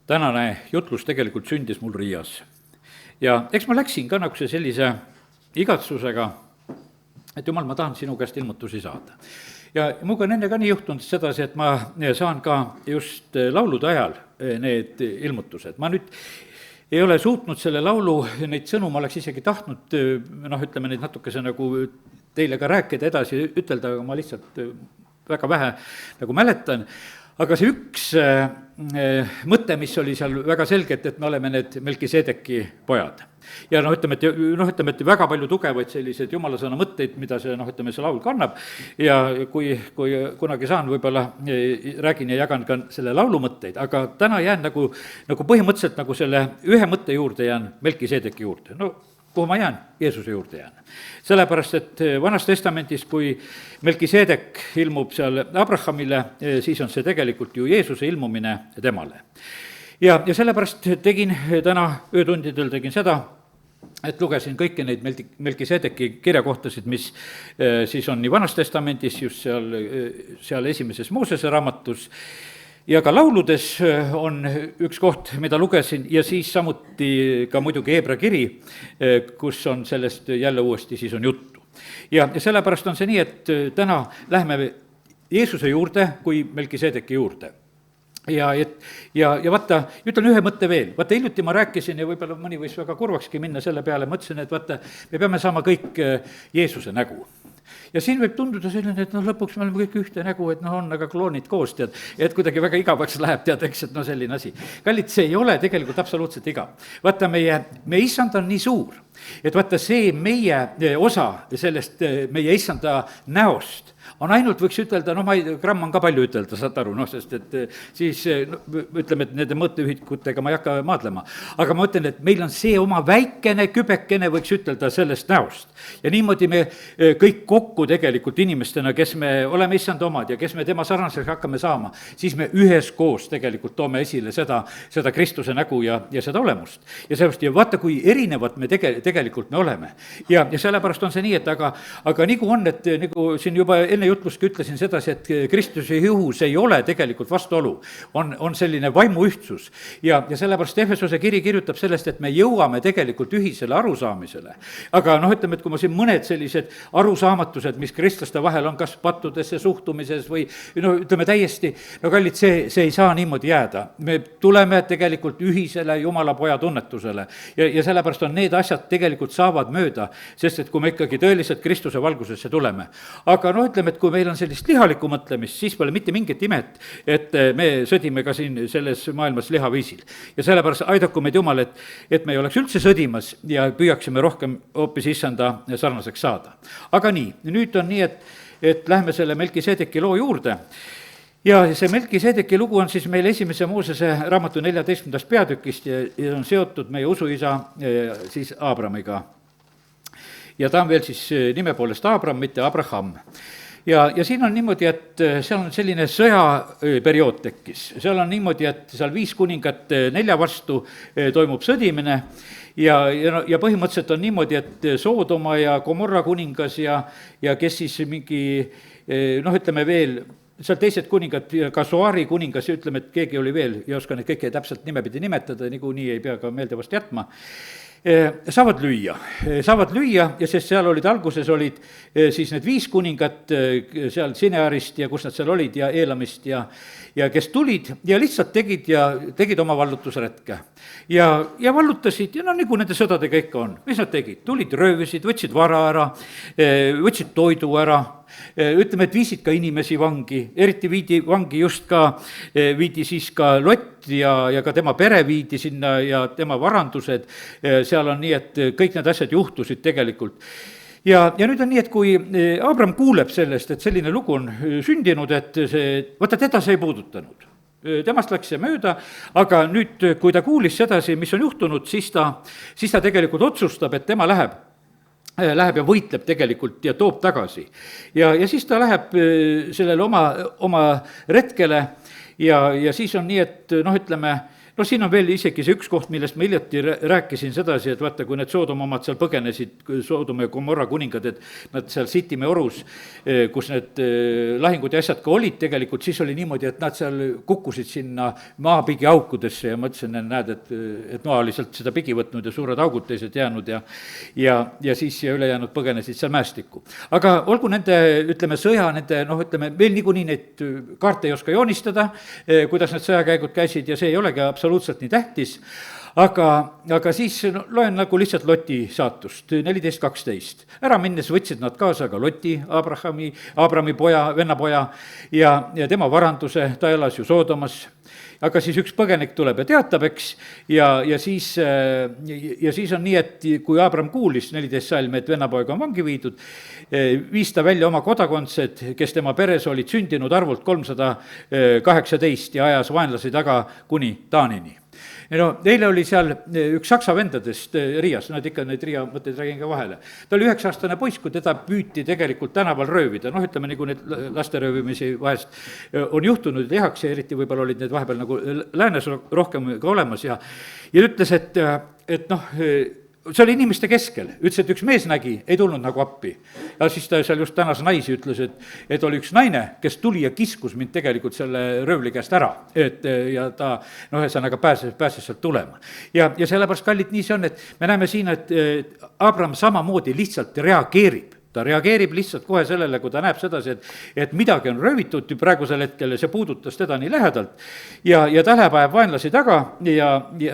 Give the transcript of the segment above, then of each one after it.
tänane jutlus tegelikult sündis mul Riias. ja eks ma läksin ka nagu sellise igatsusega, et jumal, ma tahan sinu käest ilmutusi saada. ja minuga on enne ka nii juhtunud sedasi, et ma saan ka just laulude ajal need ilmutused. ma nüüd ei ole suutnud selle laulu, neid sõnu ma oleks isegi tahtnud, ütleme neid natukese nagu teile ka rääkida edasi, ütelda, aga ma lihtsalt väga vähe nagu mäletan. Aga see üks mõte, mis oli seal väga selgelt, et me oleme need Melkisedeki pojad. Ja ütleme, et väga palju tugevaid selliseid jumalasõna mõtteid, mida see, see laul kannab. Ja kui kunagi saan, võib-olla räägin ja jagan ka selle laulu mõtteid, aga täna jään nagu põhimõtteliselt nagu selle ühe mõtte juurde jään Melkisedeki juurde. Kuhu ma jään? Jeesuse juurde jään. Sellepärast, et Vanas Testamendis, kui Melkisedek ilmub seal Abrahamile, siis on see tegelikult ju Jeesuse ilmumine temale. Ja sellepärast tegin täna öötundidel seda, et lugesin kõiki neid Melkisedeki kirjakohtasid, mis siis on nii Vanas Testamendis, just seal esimeses Moosese raamatus, ja ka lauludes on üks koht, mida lugesin, ja siis samuti ka muidugi Hebra kiri, kus on sellest jälle uuesti siis on juttu. Ja sellepärast on see nii, et täna lähme Jeesuse juurde kui Melkisedeki juurde. Ja vaata, ütlen ühe mõtte veel, vaata hiljuti ma rääkisin ja võib-olla mõni võis väga kurvakski minna selle peale, mõtlesin, et vaata, me peame saama kõik Jeesuse nägu. Ja siin võib tunduda selline, et lõpuks me oleme kõik ühte nägu, et on aga kloonid koos, tead, et kuidagi väga igavaks läheb, tead, eks, et selline asi. Kallid, see ei ole tegelikult absoluutselt igav. Vaata, meie issand on nii suur, et vaata see meie osa sellest meie issanda näost on ainult, võiks ütelda, gramm on ka palju ütelda, saad aru, sest et siis ütleme, et nende mõtteühikutega ma ei hakka maadlema. Aga ma ütlen, et meil on see oma väikene kübekene, võiks ütelda, sellest näost. Ja niimoodi me kõik kokku tegelikult inimestena, kes me oleme issand omad ja kes me tema sarnaseks hakkame saama, siis me üheskoos tegelikult toome esile seda Kristuse nägu ja seda olemust. Ja sellepärast, ja vaata, kui erinevad me tegelikult me oleme. Ja sellepärast on see nii, et aga nagu on, et nagu siin juba enne jutluski ütlesin sedasi, et Kristuse juhus ei ole tegelikult vastuolu, on selline vaimuühtsus. Ja sellepärast Efesose kiri kirjutab sellest, et me jõuame tegelikult ühisele arusaamisele. Aga ütleme, et kui ma siin mõned sellised arusaamatused, mis kristlaste vahel on, kas pattudesse suhtumises või ütleme täiesti, kallid, see ei saa niimoodi jääda. Me tuleme tegelikult ühisele Jumala poja tunnetusele ja sellepärast on need asjad tegelikult saavad mööda, sest et kui me ikkagi tõeliselt Kristuse valgusesse tuleme. Aga ütleme, et kui meil on sellist lihalikku mõtlemist, siis pole mitte mingit imet, et me sõdime ka siin selles maailmas lihaviisil. Ja sellepärast aidaku meid Jumal, et me ei oleks üldse sõdimas ja püüaksime rohkem hoopis issanda sarnaseks saada. Aga nii, nüüd on nii, et lähme selle Melkisedeki loo juurde. Ja see Melkisedeki lugu on siis meil esimese Moosese raamatu 14. peatükist ja on seotud meie usuisa siis Abramiga. Ja ta on veel siis nime poolest Abram, mitte Abraham. Ja siin on niimoodi, et seal on selline sõjaperiood tekkis. Seal on niimoodi, et seal 5 kuningat 4 vastu toimub sõdimine ja põhimõtteliselt on niimoodi, et Soodoma ja Gomorra kuningas ja kes siis mingi, ütleme veel, seal teised kuningad, ka Soari kuningas, ütleme, et keegi oli veel, ei oska neid kõike täpselt nimepidi nimetada, nii ei pea ka meeldevast jätma, saavad lüüa ja sest seal alguses olid siis need 5 kuningat seal Sinearist ja kus nad seal olid ja Eelamist ja kes tulid ja lihtsalt tegid oma vallutusretke. Ja vallutasid ja nagu nende sõdadega ikka on, mis nad tegid? Tulid, röövisid, võtsid vara ära, võtsid toidu ära, ütleme, et viisid ka inimesi vangi, eriti viidi vangi viidi siis ka Lott ja ka tema pere viidi sinna ja tema varandused, seal on nii, et kõik need asjad juhtusid tegelikult. Ja nüüd on nii, et kui Abram kuuleb sellest, et selline lugu on sündinud, et vaata, teda see ei puudutanud. Temast läks see mööda, aga nüüd, kui ta kuulis sedasi, mis on juhtunud, siis ta tegelikult otsustab, et tema läheb ja võitleb tegelikult ja toob tagasi. Ja siis ta läheb sellele oma retkele ja siis on nii, et ütleme, noh, siin on veel isegi see üks koht, millest ma hiljuti rääkisin sedasi, et vaata, kui need Soodoma omad seal põgenesid, Soodoma ja Gomorra kuningad, et nad seal Sitime orus, kus need lahingud ja asjad ka olid tegelikult, siis oli niimoodi, et nad seal kukkusid sinna maapigi aukudesse ja ma ütlesin, näed, et noa oli sealt seda pigi võtnud ja suured augud teised jäänud ja siis ja ülejäänud põgenesid seal mäestikku. aga olgu nende, ütleme, sõja, nende noh, ütleme, meil niikuinii neid kaarte ei oska joonistada, kuidas need sõjakäigud käisid ja see ei olegi absoluutselt nii tähtis, aga siis loen nagu lihtsalt Loti saatust, 14:12. ära minnes võtsid nad kaasa ka Loti, Abrami poja, vennapoja ja tema varanduse, ta elas ju Soodomas, aga siis üks põgenik tuleb ja teatab, eks, ja siis on nii, et kui Abram kuulis, 14 salm, et vennapoega on vangi viidud, viis ta välja oma kodakondsed, kes tema peres olid sündinud arvult 318 ja ajas vaenlasi taga kuni Taanini. no eile oli seal üks saksa vendadest Riias, nad ikka neid Riia mõtteid räägin ka vahele. ta oli 9-aastane poiss, kui teda püüti tegelikult tänaval röövida, noh, ütleme nagu neid laste röövimisi vahest on juhtunud, tehakse, eriti võib-olla olid need vahepeal nagu läänes rohkem ka olemas ja ütles, et noh, see oli inimeste keskel, ütles, et üks mees nägi, ei tulnud nagu appi. ja siis ta seal just tänas naisi, ütles, et oli üks naine, kes tuli ja kiskus mind tegelikult selle röövli käest ära, ja ta noh, ühesõnaga pääses sealt tulema. ja sellepärast, kallid, nii see on, et me näeme siin, et Abram samamoodi lihtsalt reageerib. ta reageerib lihtsalt kohe sellele, kui ta näeb sedasi, et midagi on röövitud ju praegusel hetkel ja see puudutas teda nii lähedalt. ja ta läheb, ajab vaenlasi taga ja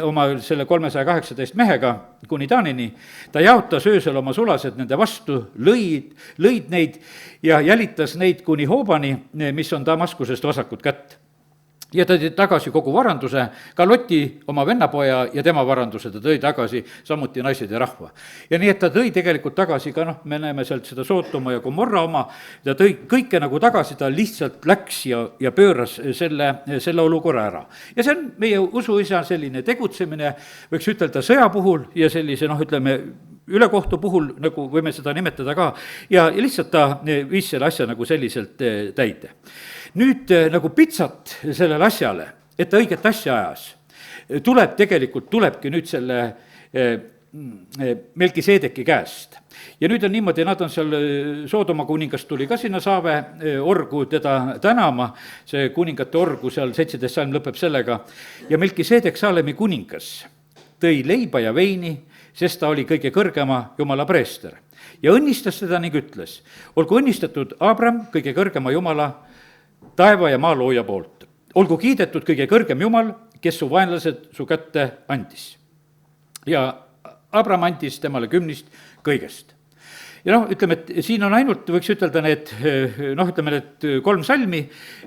oma selle 318 mehega kuni Taanini, ta jaotas öösel oma sulased nende vastu, lõid neid ja jälitas neid kuni Hoobani, mis on Damaskusest vasakut kätt. ja ta tõi tagasi kogu varanduse, ka Loti oma vennapoja ja tema varanduse ta tõi tagasi, samuti naised ja rahva. ja nii, et ta tõi tegelikult tagasi ka noh, me näeme sealt seda Sootoma ja Gomorra oma, ta tõi kõike nagu tagasi, ta lihtsalt läks ja pööras selle olukorra ära. ja see on meie usuisa selline tegutsemine, võiks ütelda sõja puhul ja sellise noh, ütleme, ülekohtu puhul, nagu võime seda nimetada ka, ja lihtsalt ta viis selle asja nagu selliselt täide. nüüd nagu pitsat sellele asjale, et ta õiget asja ajas, tulebki nüüd selle Melkiseedeki käest. ja nüüd on niimoodi, nad on seal, Soodoma kuningast tuli ka sinna Saave orgu teda tänama, see kuningate orgu seal 17 salm lõpeb sellega, ja Melkiseedek, Saalemi kuningas, tõi leiba ja veini, sest ta oli kõige kõrgema Jumala preester. ja õnnistas teda ning ütles, olgu õnnistatud Abram, kõige kõrgema Jumala, taeva ja maa looja poolt. olgu kiidetud kõige kõrgem Jumal, kes su vaenlased su kätte andis. ja Abram andis temale 10 kõigest. ja noh, ütleme, et siin on ainult, võiks ütelda need noh, ütleme need 3 salmi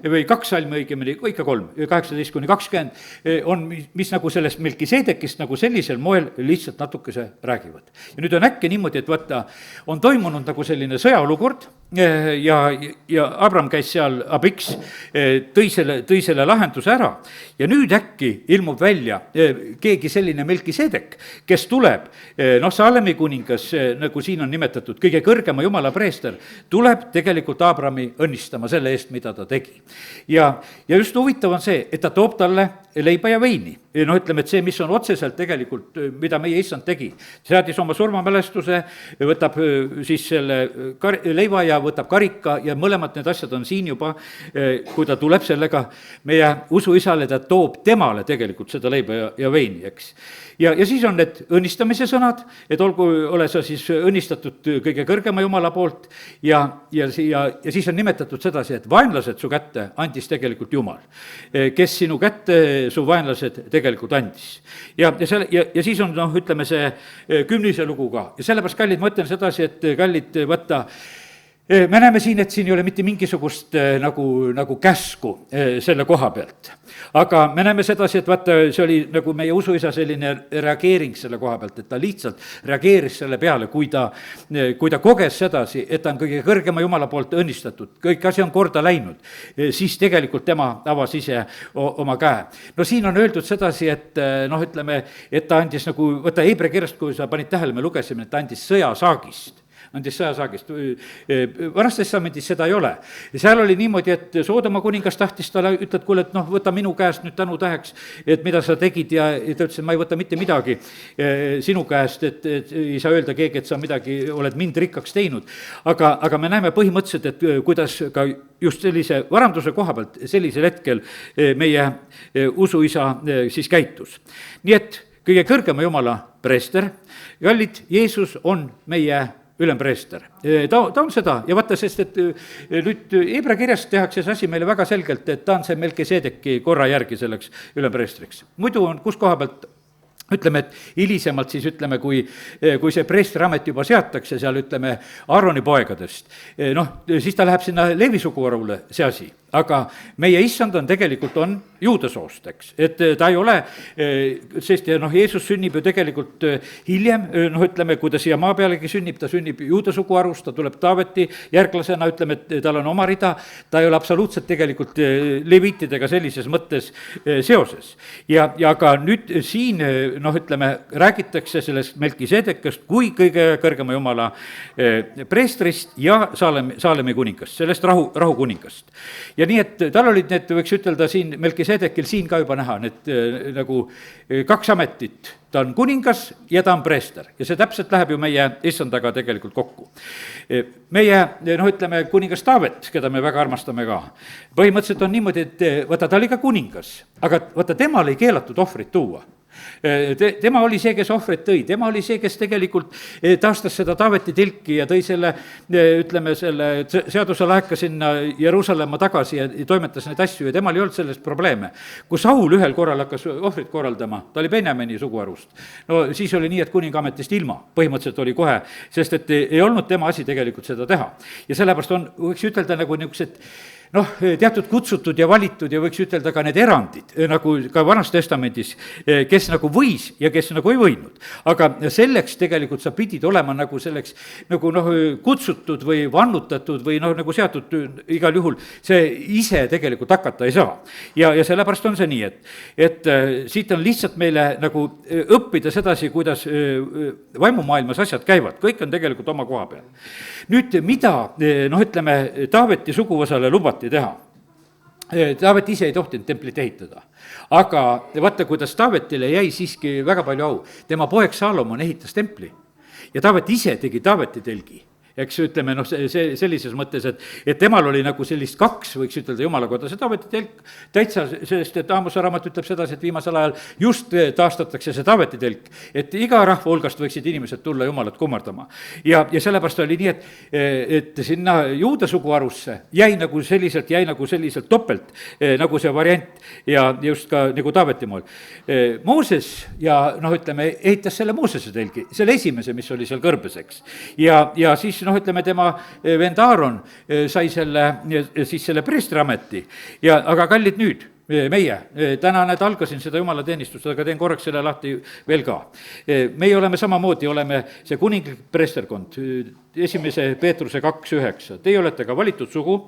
või 2 salmi õigemini, ikka 3, 18-20 on, mis nagu sellest Melkiseedekist nagu sellisel moel lihtsalt natukese räägivad. ja nüüd on äkki niimoodi, et vaata, on toimunud nagu selline sõjaolukord ja Abram käis seal abiks, tõi selle lahenduse ära ja nüüd äkki ilmub välja keegi selline Melkiseedek, kes tuleb, noh, Saalemi kuningas, nagu siin on nimetatud, kõige kõrgema Jumala preester, tuleb tegelikult Abrami õnnistama selle eest, mida ta tegi. ja just huvitav on see, et ta toob talle leiba ja veini. noh, ütleme, et see, mis on otseselt tegelikult, mida meie issand tegi, seadis oma surmamälestuse, võtab siis selle leiva ja võtab karika ja mõlemad need asjad on siin juba, kui ta tuleb sellega meie usuisale, ta toob temale tegelikult seda leiba ja veini, eks. ja siis on need õnnistamise sõnad, et ole sa siis õnnistatud kõige kõrgema Jumala poolt ja siis on nimetatud sedasi, et vaenlased su kätte andis tegelikult Jumal, kes sinu kätte su vaenlased tegelikult andis. ja siis on noh, ütleme see 10. lugu ka ja sellepärast, kallid, ma ütlen sedasi, et kallid, võtta, me näeme siin, et siin ei ole mitte mingisugust nagu käsku selle koha pealt. aga me näeme sedasi, et vaata, see oli nagu meie usuisa selline reageering selle koha pealt, et ta lihtsalt reageeris selle peale, kui ta koges sedasi, et ta on kõige kõrgema Jumala poolt õnnistatud, kõik asi on korda läinud, siis tegelikult tema avas ise oma käe. no siin on öeldud sedasi, et noh, ütleme, et ta andis nagu, võta Hebra kirjast, kui sa panid tähele, me lugesime, et ta andis sõjasaagist. andis 100 saagist. Vanas testamendis seda ei ole. Seal oli niimoodi, et Soodoma kuningas tahtis talle, ütled, kuule, et noh, võta minu käest nüüd tänutäheks, et mida sa tegid ja ta ütles, et ma ei võta mitte midagi sinu käest, et ei saa öelda keegi, et sa midagi oled mind rikkaks teinud. Aga me näeme põhimõtteliselt, et kuidas ka just sellise varanduse koha pealt sellisel hetkel meie usuisa siis käitus. Nii et kõige kõrgema Jumala preester, kallid, Jeesus on meie ülempreester. Ta on seda ja vaata, sest et nüüd Hebra kirjas tehakse see asi meile väga selgelt, et ta on see Melkisedeki korra järgi selleks ülempreestriks. Muidu on kus koha pealt ütleme, et hilisemalt siis ütleme, kui see preestriamet juba seatakse seal, ütleme, Aaroni poegadest, noh, siis ta läheb sinna Leevi suguharule, see asi. Aga meie issand on tegelikult on juudasoost, eks, et ta ei ole, sest noh, Jeesus sünnib ju tegelikult hiljem, noh, ütleme, kui ta siia maa pealegi sünnib, ta sünnib juuda suguharust, ta tuleb Taaveti järglasena, ütleme, et tal on oma rida, ta ei ole absoluutselt tegelikult leviitidega sellises mõttes seoses. Ja aga nüüd siin, noh, ütleme, räägitakse sellest Melkisedekast kui kõige kõrgema Jumala preestrist ja Saalemi kuningast, sellest rahu kuningast. Ja nii, et tal olid need, võiks ütelda siin Melkisedekil siin ka juba näha, need nagu kaks ametit. Ta on kuningas ja ta on preester ja see täpselt läheb ju meie issandaga tegelikult kokku. Meie, noh, ütleme, kuningas Taavet, keda me väga armastame ka, põhimõtteliselt on niimoodi, et vaata, ta oli ka kuningas, aga vaata, temal ei keelatud ohvrit tuua. Tema oli see, kes ohvrit tõi, tema oli see, kes tegelikult taastas seda Taaveti tilki ja tõi selle, ütleme, selle seaduse laeka sinna Jeruusalemma tagasi ja toimetas neid asju ja temal ei olnud sellest probleeme. Kui Saul ühel korral hakkas ohvrit korraldama, ta oli Benjamini suguharust, no siis oli nii, et kuningametist ilma, põhimõtteliselt oli kohe, sest et ei olnud tema asi tegelikult seda teha. Ja sellepärast on, võiks ütelda nagu niisugused, noh, teatud kutsutud ja valitud ja võiks ütelda ka need erandid, nagu ka Vanas Testamendis, kes nagu võis ja kes nagu ei võinud. Aga selleks tegelikult sa pidid olema nagu selleks nagu noh, kutsutud või vannutatud või noh, nagu seatud igal juhul, see ise tegelikult hakata ei saa. Ja sellepärast on see nii, et siit on lihtsalt meile nagu õppida sedasi, kuidas vaimumaailmas asjad käivad, kõik on tegelikult oma koha peal. Nüüd, mida, noh, ütleme, Taaveti suguvõsale lubati teha. Taavet ise ei tohtinud templit ehitada. Aga vaata, kuidas Taavetile jäi siiski väga palju au. Tema poeg Saalomon ehitas templi ja Taavet ise tegi Taaveti telgi. Eks ütleme, noh, see sellises mõttes, et temal oli nagu sellist kaks, võiks ütelda jumalakoda, see Taaveti telk täitsa, sest et Aamose raamat ütleb sedasi, et viimasel ajal just taastatakse see Taaveti telk, et iga rahva hulgast võiksid inimesed tulla jumalat kummardama. Ja sellepärast oli nii, et sinna juuda suguharusse jäi nagu selliselt topelt, nagu see variant ja just ka nagu Taaveti moel. Mooses ja noh, ütleme, ehitas selle Moosese telgi, selle esimese, mis oli seal kõrbeseks ja siis noh, ütleme, tema vend Aaron sai selle preestriameti ja aga kallid nüüd, meie, täna algasin seda jumalateenistust, aga teen korraks selle lahti veel ka. Meie oleme samamoodi, oleme see kuninglik preesterkond, 1. Peetruse 2:9, teie olete ka valitud sugu,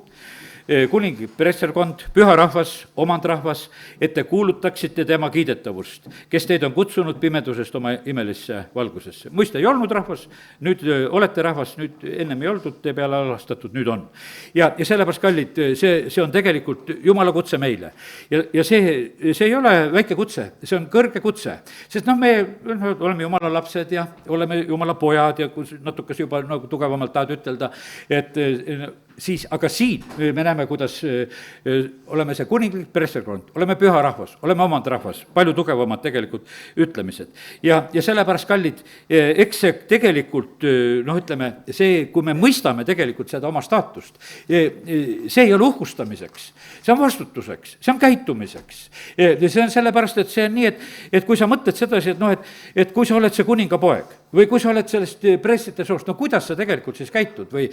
kuninglik preesterkond, püha rahvas, omandrahvas, et te kuulutaksite tema kiidetavust, kes teid on kutsunud pimedusest oma imelisse valgusesse. Muista ei olnud rahvas, nüüd olete rahvas, nüüd ennem ei oldud, te peale alastatud, nüüd on. Ja sellepärast, kallid, see on tegelikult Jumala kutse meile. Ja see ei ole väike kutse, see on kõrge kutse, sest noh, me oleme Jumala lapsed ja oleme Jumala pojad ja kus natukese juba nagu tugevamalt tahad ütelda, et siis, aga siin me näeme, kuidas oleme see kuninglik preesterkond, oleme püha rahvas, oleme omandrahvas, palju tugevamad tegelikult ütlemised. Ja sellepärast, kallid, eks see tegelikult, noh, ütleme, see, kui me mõistame tegelikult seda oma staatust, see ei ole uhkustamiseks, see on vastutuseks, see on käitumiseks. See on sellepärast, et see on nii, et kui sa mõtled sedasi, et noh, et kui sa oled see kuningapoeg või kui sa oled sellest preestrite soost, no kuidas sa tegelikult siis käitud või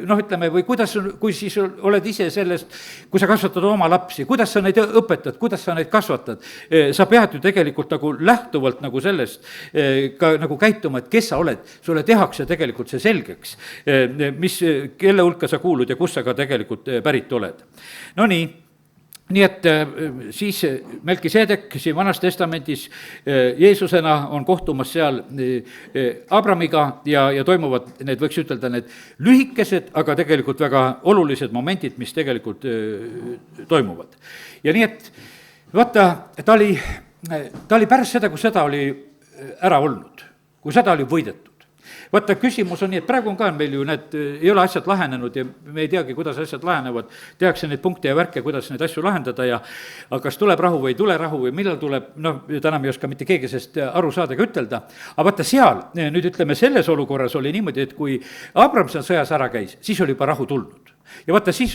noh, ütleme, või kuidas, kui siis oled ise sellest, kui sa kasvatad oma lapsi, kuidas sa neid õpetad, kuidas sa neid kasvatad, sa pead ju tegelikult nagu lähtuvalt nagu sellest ka nagu käituma, et kes sa oled, sulle tehakse tegelikult see selgeks, kelle hulka sa kuulud ja kus sa ka tegelikult pärit oled. No nii. nii et siis Melkisedek siin Vanas Testamendis Jeesusena on kohtumas seal Abramiga ja toimuvad need, võiks ütelda, need lühikesed, aga tegelikult väga olulised momendid, mis tegelikult toimuvad. Ja nii et vaata, ta oli pärast seda, kui sõda oli ära olnud, kui sõda oli võidetud. Vaata, küsimus on nii, et praegu on ka meil ju need, ei ole asjad lahenenud ja me ei teagi, kuidas asjad lahenevad, tehakse neid punkte ja värke, kuidas neid asju lahendada ja aga kas tuleb rahu või ei tule rahu või millal tuleb, noh, täna ei oska mitte keegi sellest aru saada ega ütelda, aga vaata seal, nüüd ütleme, selles olukorras oli niimoodi, et kui Abram seal sõjas ära käis, siis oli juba rahu tulnud. Ja vaata, siis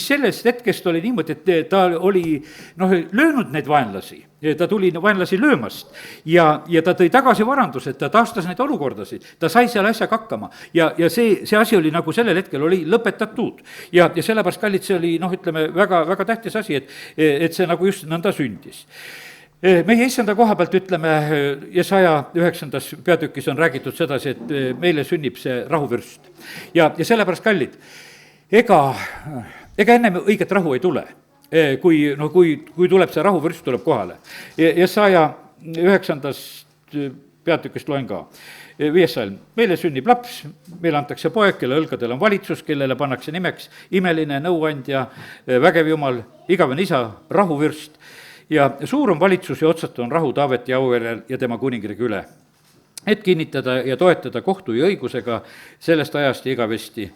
sellest hetkest oli niimoodi, et ta oli löönud neid vaenlasi, ta tuli vaenlasi löömast ja ta tõi tagasi varandused, ta taastas neid olukordasid, ta sai seal asjaga hakkama ja see asi oli nagu sellel hetkel oli lõpetatud. Ja sellepärast, kallid, see oli ütleme, väga, väga tähtis asi, et see nagu just nõnda sündis. Meie issanda koha pealt ütleme, Jesaja 9. peatükis on räägitud sedasi, et meile sünnib see rahuvürst ja sellepärast, kallid, ega ennem õiget rahu ei tule, kui tuleb see rahuvürst, tuleb kohale. Jesaja 9. peatükist loen ka, 5. salm, meile sünnib laps, meile antakse poeg, kelle õlgadel on valitsus, kellele pannakse nimeks imeline, nõuandja, vägev jumal, igavene isa, rahuvürst ja suur on valitsus ja otsatu on rahu Taaveti aujärjel ja tema kuningriigi üle, et kinnitada ja toetada kohtu ja õigusega sellest ajast ja igavesti.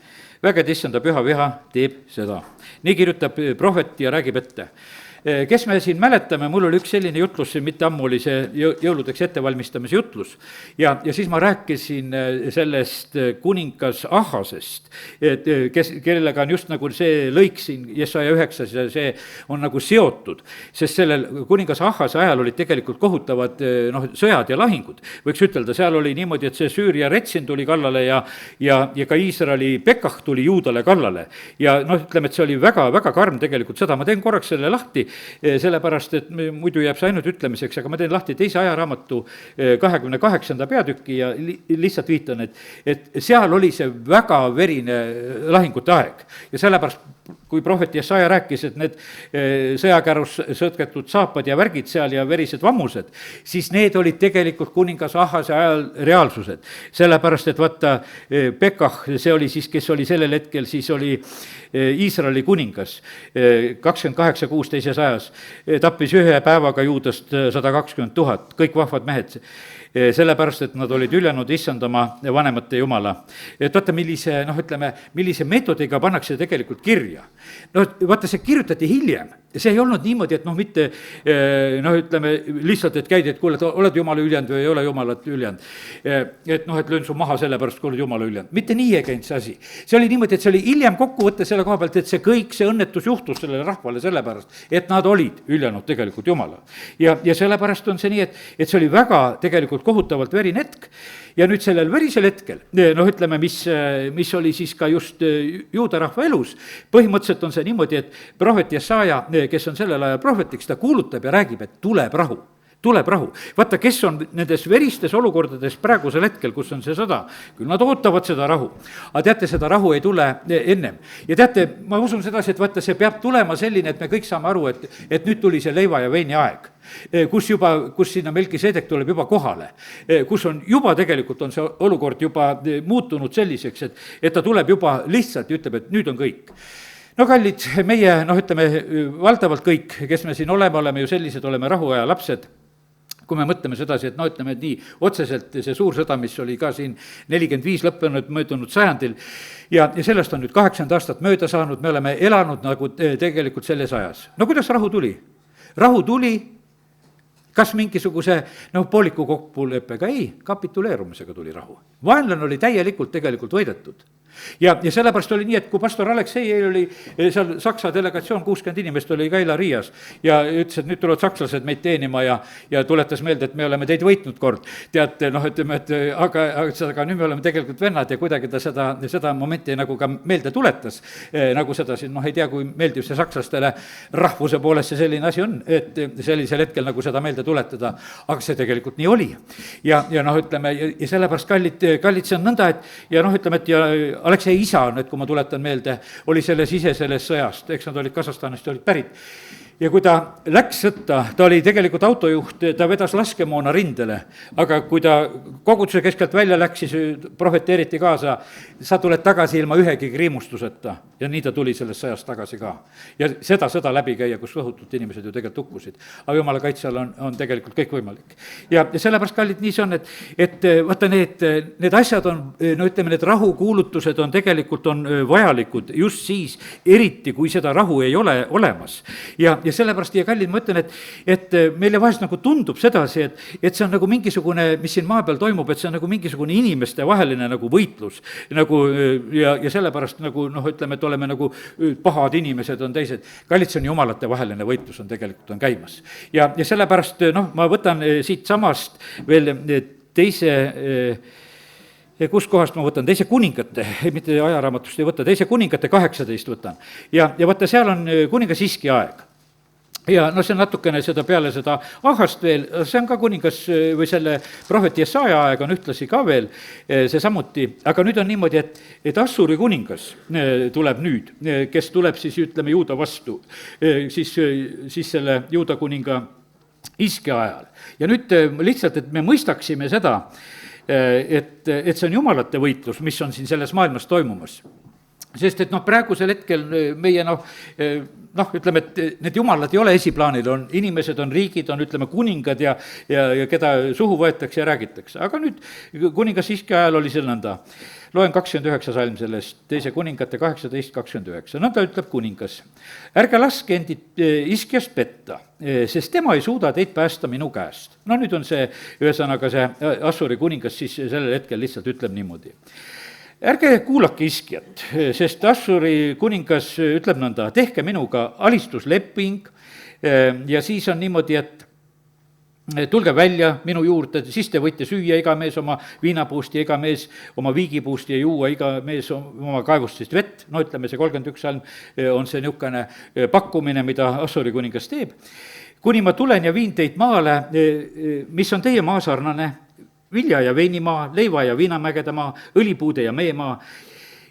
Vägede issanda püha viha teeb seda. Nii kirjutab prohvet ja räägib ette. Kes me siin mäletame, mul oli üks selline jutlus, mitte ammu oli see jõuludeks ettevalmistamise jutlus ja siis ma rääkisin sellest kuningas Ahasest, kellega on just nagu see lõik siin Jesaja 9 ja see on nagu seotud, sest sellel kuningas Ahase ajal olid tegelikult kohutavad sõjad ja lahingud. Võiks ütelda, seal oli niimoodi, et see Süüria Retsin tuli kallale ja ka Iisraeli Pekah tuli Juudale kallale ja ütleme, et see oli väga, väga karm tegelikult sõda. Ma teen korraks selle lahti, sellepärast, et muidu jääb see ainult ütlemiseks, aga ma teen lahti 2. ajaraamatu 28. peatüki ja lihtsalt viitan, et seal oli see väga verine lahingute aeg ja sellepärast, kui prohvet Jesaja rääkis, et need sõjakärus sõtketud saapad ja värgid seal ja verised vammused, siis need olid tegelikult kuningas Ahase ajal reaalsused. Sellepärast, et vaata, Pekah, see oli siis, kes oli sellel hetkel, siis oli Iisraeli kuningas, 28 kuus teises ajas, tappis ühe päevaga Juudast 120 000, kõik vahvad mehed, sellepärast, et nad olid ülenud issandama vanemate jumala. Et vaata, millise meetodiga pannakse tegelikult kirja. Vaata, see kirjutati hiljem. See ei olnud niimoodi, et mitte, lihtsalt, et käidi, et kuule, oled jumala üljand või ei ole jumalat üljand. Et löön su maha sellepärast, kui oled jumala üljand. Mitte nii ei käinud see asi. See oli niimoodi, et see oli hiljem kokkuvõtte selle koha pealt, et see kõik, see õnnetus juhtus sellele rahvale sellepärast, et nad olid üljanud tegelikult jumala. Ja sellepärast on see nii, et see oli väga tegelikult kohutavalt verine hetk ja nüüd sellel verisel hetkel, mis oli siis ka just juuda rahva elus, põhimõtteliselt on see niimoodi, et prohvet Jesaja, kes on sellel ajal prohvetiks, ta kuulutab ja räägib, et tuleb rahu. Tuleb rahu. Vaata, kes on nendes veristes olukordades praegusel hetkel, kus on see sõda, küll nad ootavad seda rahu. Aga teate, seda rahu ei tule ennem. Ja teate, ma usun sedasi, et vaata, see peab tulema selline, et me kõik saame aru, et nüüd tuli see leiva ja veini aeg. Kus sinna Melkisedek tuleb juba kohale, kus on juba tegelikult on see olukord juba muutunud selliseks, et ta tuleb juba lihtsalt ja ütleb, et nüüd on kõik. Kallid, meie, valdavalt kõik, kes me siin oleme ju sellised, oleme rahuaja lapsed. Kui me mõtleme sedasi, et et nii otseselt see suur sõda, mis oli ka siin 45 lõppenud möödunud sajandil ja sellest on nüüd 80 aastat mööda saanud, me oleme elanud nagu tegelikult selles ajas. Kuidas rahu tuli? Rahu tuli kas mingisuguse pooliku kokkuleppega? Ei, kapituleerumisega tuli rahu. Vaenlane oli täielikult tegelikult võidetud. Ja sellepärast oli nii, et kui pastor Aleksei oli seal Saksa delegatsioon, 60 inimest oli Kaila Riias ja ütles, et nüüd tulevad sakslased meid teenima ja tuletas meelde, et me oleme teid võitnud kord. Teate, aga nüüd me oleme tegelikult vennad ja kuidagi ta seda momenti nagu ka meelde tuletas. Nagu seda siin, ei tea, kui meeldiv see sakslastele rahvuse poolest see selline asi on, et sellisel hetkel nagu seda meelde tuletada, aga see tegelikult nii oli. Ja sellepärast kallid see on nõnda, et Aleksei isa, nüüd kui ma tuletan meelde, oli sellest sõjast, eks nad olid Kasahstanist, olid pärit. Ja kui ta läks sõtta, ta oli tegelikult autojuht, ta vedas laskemoona rindele, aga kui ta koguduse keskelt välja läks, siis prohveteeriti kaasa, sa tuled tagasi ilma ühegi kriimustuseta. Ja nii ta tuli sellest sõjast tagasi ka. Ja seda sõda läbi käia, kus õhutult inimesed ju tegelikult hukkusid. Aga jumala kaitse all on tegelikult kõik võimalik. Ja sellepärast, kallid, nii see on, et vaata, need asjad on, no ütleme, need rahukuulutused on tegelikult on vajalikud just siis, eriti kui seda rahu ei ole olemas. Ja sellepärast, ja kallid, ma ütlen, et meile vahest nagu tundub sedasi, et see on nagu mingisugune, mis siin maa peal toimub, et see on nagu mingisugune inimeste vaheline nagu võitlus. Nagu, ja sellepärast nagu, noh, ütleme, et oleme nagu pahad inimesed on teised. Kallid, see on jumalate vaheline võitlus on tegelikult on käimas. Ja sellepärast, noh, ma võtan siit samast veel teise kus kohast ma võtan, teise kuningate, mitte ajaraamatust ei võta, teise kuningate 18 võtan. Ja vaata, seal on kuningas Hiski aeg. Ja no see on natukene seda peale seda Ahast veel, see on ka kuningas või selle prohveti Jesaja aeg on ühtlasi ka veel see samuti, aga nüüd on niimoodi, et Assuri kuningas tuleb nüüd, kes tuleb siis, ütleme, Juuda vastu, siis selle Juuda kuninga Hiski ajal. Ja nüüd lihtsalt, et me mõistaksime seda, et see on jumalate võitlus, mis on siin selles maailmas toimumas. Sest et noh, praegusel hetkel meie ütleme, et need jumalad ei ole esiplaanil, on inimesed, on riigid, on, ütleme, kuningad ja keda suhu võetakse ja räägitakse. Aga nüüd kuningas Hiski ajal oli see nõnda. Loen 29 salm sellest, teise kuningate 18:29. Nõnda ütleb kuningas, ärge laske endid Hiskiast petta, sest tema ei suuda teid päästa minu käest. No nüüd on see, ühesõnaga see Assuri kuningas siis sellel hetkel lihtsalt ütleb niimoodi. Ärge kuulake Hiskiat, sest Assuri kuningas ütleb nõnda, tehke minuga alistusleping ja siis on niimoodi, et tulge välja minu juurde, siis te võite süüa iga mees oma viinapuust ja iga mees oma viigipuust ja juua iga mees oma kaevustist vett. No ütleme, see 31 salm on see niisugune pakkumine, mida Assuri kuningas teeb. Kuni ma tulen ja viin teid maale, mis on teie maasarnane, vilja ja veinimaa, leiva ja viinamägede maa, õlipuude ja meemaa,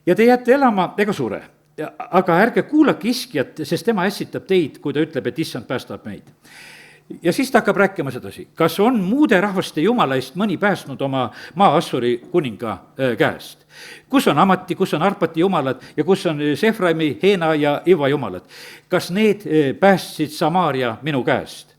ja te jääte elama ega sure. Aga ärge kuulake Hiskiat, sest tema ässitab teid, kui ta ütleb, et issand päästab meid. Ja siis ta hakkab rääkima sedasi, kas on muude rahvaste jumala eest mõni päästnud oma maa Assuri kuninga käest? Kus on Amati, kus on Arpati jumalad ja kus on Sefraimi, Heena ja Iva jumalad? Kas need päästsid Samaaria minu käest?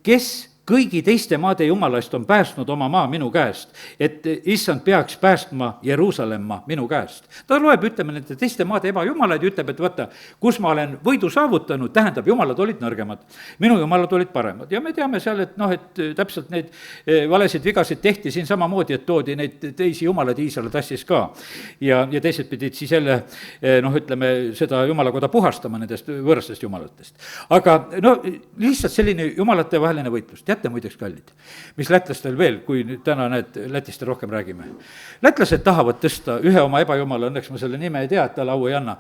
Kes kõigi teiste maade jumala eest on päästnud oma maa minu käest, et issand peaks päästma Jeruusalemma minu käest. Ta loeb, ütleme, nende teiste maade ebajumalaid ja ütleb, et vaata, kus ma olen võidu saavutanud, tähendab, jumalad olid nõrgemad, minu jumalad olid paremad. Ja me teame seal, et noh, et täpselt neid valesid vigasid tehti siin samamoodi, et toodi neid teisi jumalaid, Iisrael tassis ka. Ja teised pidid siis jälle, noh, ütleme, seda jumalakoda puhastama nendest võõrastest jumalatest. Aga no lihtsalt selline jumalate vaheline võitlus. Teate muideks, kallid, mis lätlastel veel, kui nüüd täna Lätist rohkem räägime. Lätlased tahavad tõsta ühe oma ebajumala, õnneks ma selle nime ei tea, et talle au ei anna,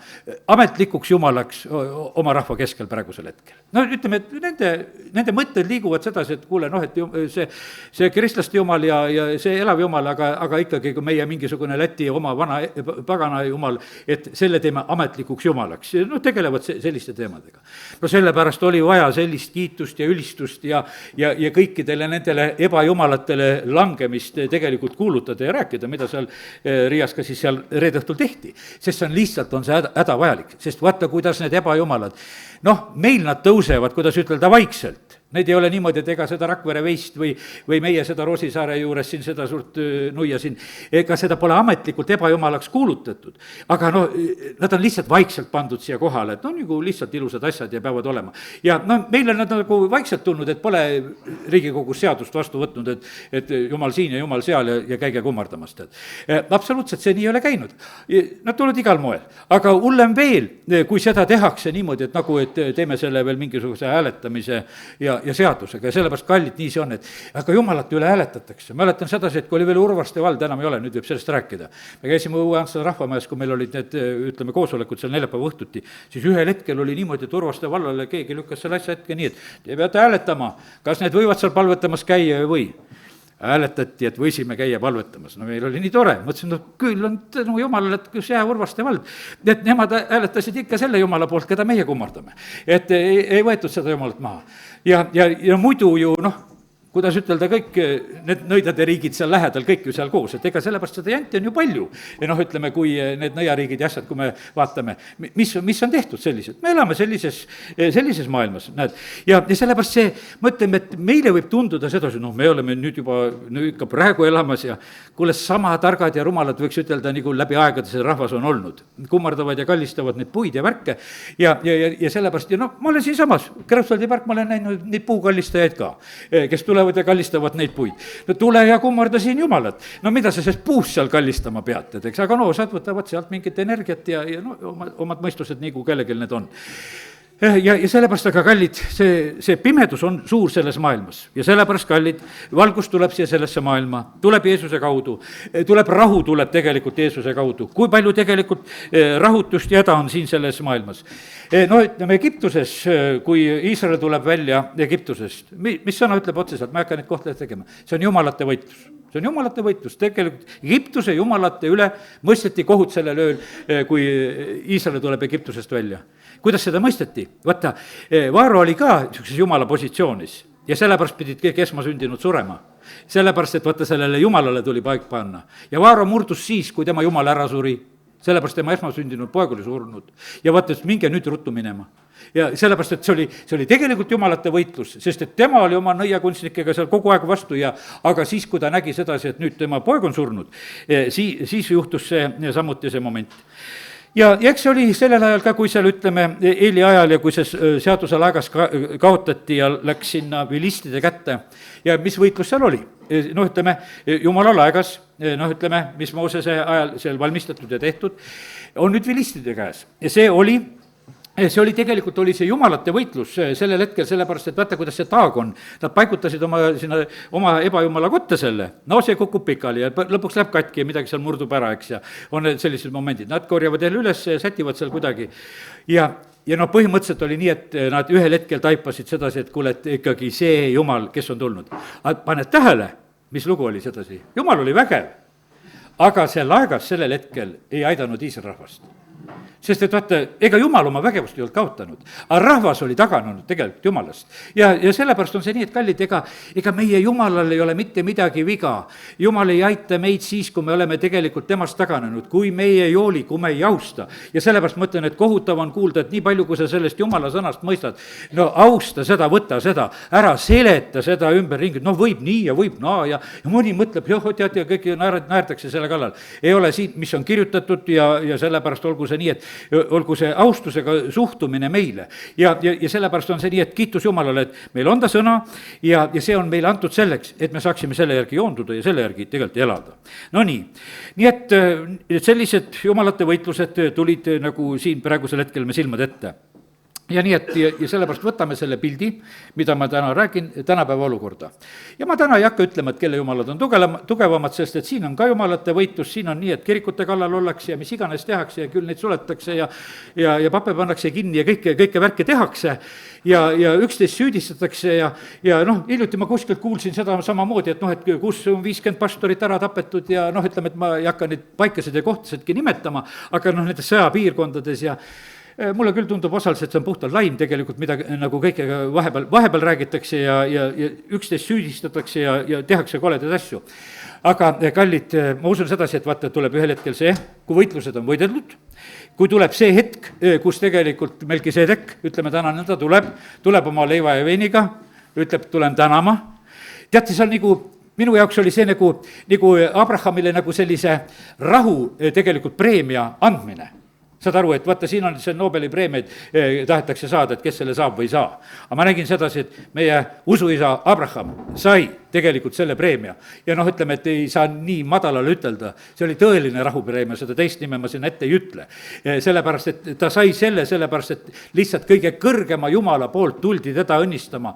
ametlikuks jumalaks oma rahva keskel praegusel hetkel. No ütleme, et nende mõtted liiguvad sedasi, et kuule, noh, et see kristlaste jumal ja see elav jumal, aga ikkagi kui meie mingisugune Läti oma vana pagana jumal, et selle teeme ametlikuks jumalaks. No tegelevad selliste teemadega. No sellepärast oli vaja sellist kiitust ja ülistust ja kõikidele nendele ebajumalatele langemist tegelikult kuulutada ja rääkida, mida seal Riias ka siis seal reede õhtul tehti. Sest see on lihtsalt, on see hädavajalik, sest vaata, kuidas need ebajumalad, noh, meil nad tõusevad, kuidas ütelda, vaikselt. Need ei ole niimoodi, et ega seda Rakvere veist või meie seda Roosisaare juures siin seda suurt nuia siin, ega seda pole ametlikult ebajumalaks kuulutatud. Aga no, nad on lihtsalt vaikselt pandud siia kohale, et no nagu lihtsalt ilusad asjad ja peavad olema. Ja no meil on nad nagu vaikselt tulnud, et pole Riigikogus seadust vastu võtnud, et jumal siin ja jumal seal ja käige kummardamast. Absoluutselt see nii ei ole käinud. Nad tulevad igal moel. Aga hullem veel, kui seda tehakse niimoodi, et nagu, et teeme selle veel mingisuguse hääletamise ja seadusega ja sellepärast kallid nii see on, et aga jumalate üle hääletatakse. Ma mäletan sedasi, et kui oli veel Urvaste vald, enam ei ole, nüüd võib sellest rääkida. Me käisime Uue-Antsla rahvamajas, kui meil olid need, ütleme, koosolekud seal neljapäeva õhtuti, siis ühel hetkel oli niimoodi, et Urvaste vallale keegi lükkas selle asja hetke nii, et te peate hääletama, kas need võivad seal palvetamas käia või. hääletati, et võisime käia palvetamas. No meil oli nii tore, mõtlesin, no küll on tänu jumalale, et kus hea Urvaste vald. Et nemad hääletasid ikka selle jumala poolt, keda meie kummardame. Et ei võetud seda jumalat maha. Ja muidu ju kuidas ütelda, kõik need nõidade riigid seal lähedal, kõik ju seal koos, et ega sellepärast seda janti on ju palju. Ja ütleme, kui need nõiariigid ja asjad, kui me vaatame, mis on tehtud sellised, me elame sellises maailmas, näed. Ja sellepärast see, mõtleme, et meile võib tunduda sedasi, me oleme nüüd juba ikka praegu elamas ja kuule, sama targad ja rumalad võiks ütelda, nagu läbi aegade see rahvas on olnud. Kummardavad ja kallistavad neid puid ja värke ja sellepärast, ja ma olen siinsamas, Kreutzwaldi park, ma olen näinud neid puukallistajaid ka, kes tulevad ja kallistavad neid puid. No tule ja kummarda siin jumalat. No mida sa sest puust seal kallistama pead, eks, aga osad võtavad sealt mingit energiat ja omad mõistused, nii kui kellelgi need on. Ja sellepärast, aga kallid, see pimedus on suur selles maailmas ja sellepärast, kallid, valgus tuleb siia sellesse maailma, tuleb Jeesuse kaudu, tuleb rahu, tuleb tegelikult Jeesuse kaudu. Kui palju tegelikult rahutust ja häda on siin selles maailmas. Ütleme Egiptuses, kui Iisrael tuleb välja Egiptusest, mis sõna ütleb otseselt, ma ei hakka neid kohtleid tegema, see on jumalate võitlus. See on jumalate võitlus, tegelikult Egiptuse jumalate üle mõisteti kohut sellel ööl, kui Iisrael tuleb Egiptusest välja. Kuidas seda mõisteti? Vaata, Vaaro oli ka niisuguses jumala positsioonis ja sellepärast pidid kõik esmasündinud surema. Sellepärast, et vaata, sellele jumalale tuli paik panna. Ja Vaaro murdus siis, kui tema jumal ära suri. Sellepärast tema esmasündinud poeg oli surnud. Ja vaata, et minge nüüd ruttu minema. Ja sellepärast, et see oli tegelikult jumalate võitlus, sest et tema oli oma nõiakunstnikega seal kogu aeg vastu aga siis, kui ta nägi sedasi, et nüüd tema poeg on surnud, siis juhtus see samuti see moment. Ja eks see oli sellel ajal ka, kui seal ütleme Eeli ajal ja kui see seaduse laegas kaotati ja läks sinna vilistide kätte ja mis võitlus seal oli? Ütleme, jumala laegas, ütleme, mis Moosese ajal seal valmistatud ja tehtud, on nüüd vilistide käes ja see oli tegelikult see jumalate võitlus sellel hetkel, sellepärast, et vaata, kuidas see taag on. Nad paigutasid oma ebajumala kotta selle. See kukub pikali ja lõpuks läheb katki ja midagi seal murdub ära, eks, ja on sellised momendid. Nad korjavad jälle üles ja sätivad seal kuidagi. Ja põhimõtteliselt oli nii, et nad ühel hetkel taipasid sedasi, et kuule, et ikkagi see jumal, kes on tulnud. Paned tähele, mis lugu oli sedasi? Jumal oli vägev, aga see laegas sellel hetkel ei aidanud Iisraeli rahvast. Sest et vaata, ega jumal oma vägevust ei olnud kaotanud, aga rahvas oli taganenud tegelikult jumalast. Ja sellepärast on see nii, et kallid, ega meie jumalal ei ole mitte midagi viga. Jumal ei aita meid siis, kui me oleme tegelikult temast taganenud, kui meie ei hooli, kui me ei austa. Ja sellepärast mõtlen, et kohutav on kuulda, et nii palju, kui sa sellest jumala sõnast mõistad, austa seda, võta seda, ära seleta seda ümberringi, võib nii ja võib naa ja mõni mõtleb, tead ja kõik naerdakse selle kallal. Ei ole siin, mis on kirjutatud ja sellepärast olgu see nii, et olgu see austusega suhtumine meile. Ja sellepärast on see nii, et kiitus Jumalale, et meil on ta sõna ja see on meile antud selleks, et me saaksime selle järgi joonduda ja selle järgi tegelikult elada. Nii et sellised jumalate võitlused tulid nagu siin praegusel hetkel me silmad ette. Ja nii, et ja sellepärast võtame selle pildi, mida ma täna räägin, tänapäeva olukorda. Ja ma täna ei hakka ütlema, et kelle jumalad on tugevamad, sest et siin on ka jumalate võitlus, siin on nii, et kirikute kallal ollakse ja mis iganes tehakse ja küll neid suletakse ja pappe pannakse kinni ja kõike värke tehakse ja üksteist süüdistatakse ja hiljuti ma kuskilt kuulsin seda samamoodi, et kus on 50 pastorit ära tapetud ja ütleme, et ma ei hakka neid paikasid ja kohtasidki nimetama, aga nendes sõjapiirkondades ja mulle küll tundub osaliselt, see on puhtalt laim tegelikult, mida nagu kõikega vahepeal räägitakse ja üksteist süüdistatakse ja tehakse koledaid asju. Aga kallid, ma usun sedasi, et vaata, tuleb ühel hetkel see, kui võitlused on võideldud, kui tuleb see hetk, kus tegelikult Melkisedek, ütleme tänane, ta tuleb oma leiva ja veiniga, ütleb, tulen tänama. Teate, see on minu jaoks oli see nagu Abrahamile nagu sellise rahu tegelikult preemia andmine. Saad aru, et vaata, siin on see Nobeli preemiaid tahetakse saada, et kes selle saab või ei saa. Aga ma nägin sedasi, et meie usuisa Abraham sai tegelikult selle preemia. Ja ütleme, et ei saa nii madalale ütelda. See oli tõeline rahupreemia, seda teist nime ma sinna ette ei ütle. Sellepärast, et ta sai sellepärast, et lihtsalt kõige kõrgema Jumala poolt tuldi teda õnnistama,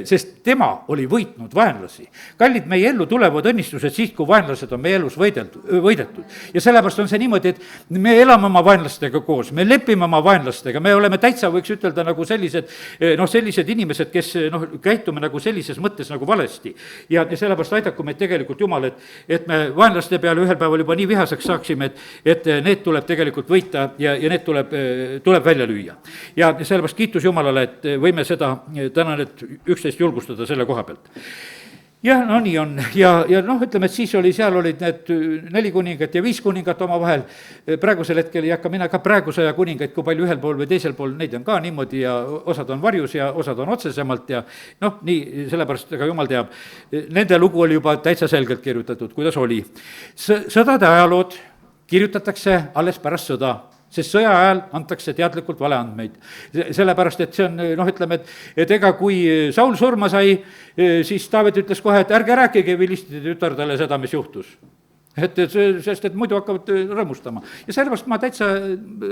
sest tema oli võitnud vaenlasi. Kallid, meie ellu tulevad õnnistused siis, kui vaenlased on meie elus võidetud. Ja sellepärast on see niimoodi, et me elame oma vaenlastega koos, me lepime oma vaenlastega, me oleme täitsa, võiks ütelda, nagu sellised inimesed, kes käitume nagu sellises mõttes nagu valesti. ja sellepärast aidaku meid tegelikult Jumal, et me vaenlaste peale ühel päeval juba nii vihaseks saaksime, et need tuleb tegelikult võita ja need tuleb välja lüüa. ja sellepärast kiitus Jumalale, et võime seda täna nüüd üksteist julgustada selle koha pealt. jah, no nii on ja noh, ütleme, et siis seal olid need 4 kuningat ja 5 kuningat omavahel. praegusel hetkel ei hakka mina ka praegu 100 kuningaid, kui palju ühel pool või teisel pool, neid on ka niimoodi ja osad on varjus ja osad on otsesemalt ja noh, nii sellepärast, ega Jumal teab, nende lugu oli juba täitsa selgelt kirjutatud, kuidas oli. sõdade ajalood kirjutatakse alles pärast sõda, sest sõja ajal antakse teadlikult valeandmeid. sellepärast, et see on noh, ütleme, et ega kui Saul surma sai, siis Taavet ütles kohe, et ärge rääkige vilistide tütardele seda, mis juhtus. Sest et muidu hakkavad rõõmustama. ja sellepärast ma täitsa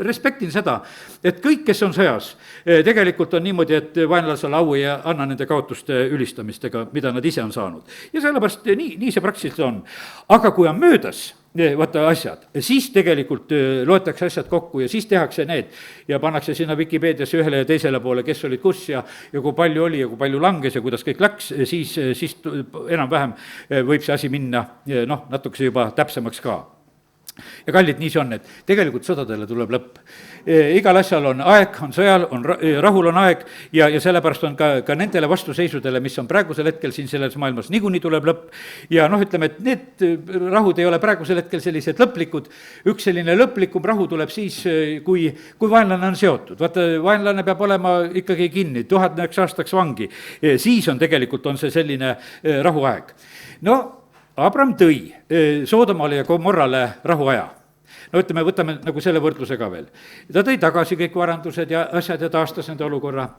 respektin seda, et kõik, kes on sõjas, tegelikult on niimoodi, et vaenlasele au ei anna nende kaotuste ülistamistega, mida nad ise on saanud. ja sellepärast nii see praktiliselt on. aga kui on möödas vaata asjad, siis tegelikult loetakse asjad kokku ja siis tehakse need ja pannakse sinna Vikipeediasse ühele ja teisele poole, kes olid kus ja kui palju oli ja kui palju langes ja kuidas kõik läks, siis enam-vähem võib see asi minna noh, natukese juba täpsemaks ka. ja kallid, nii see on, et tegelikult sõdadele tuleb lõpp. igal asjal on aeg, on sõjal, on rahul on aeg ja sellepärast on ka nendele vastuseisudele, mis on praegusel hetkel siin selles maailmas, niikuinii tuleb lõpp. ja noh, ütleme, et need rahud ei ole praegusel hetkel sellised lõplikud. üks selline lõplikum rahu tuleb siis, kui vaenlane on seotud. vaata, vaenlane peab olema ikkagi kinni 1000 aastaks vangi. siis on tegelikult, on see selline rahuaeg. no Abram tõi Soodomale ja Gomorrale rahuaja. no ütleme, võtame nagu selle võrdluse ka veel. ta tõi tagasi kõik varandused ja asjad ja taastas nende olukorra.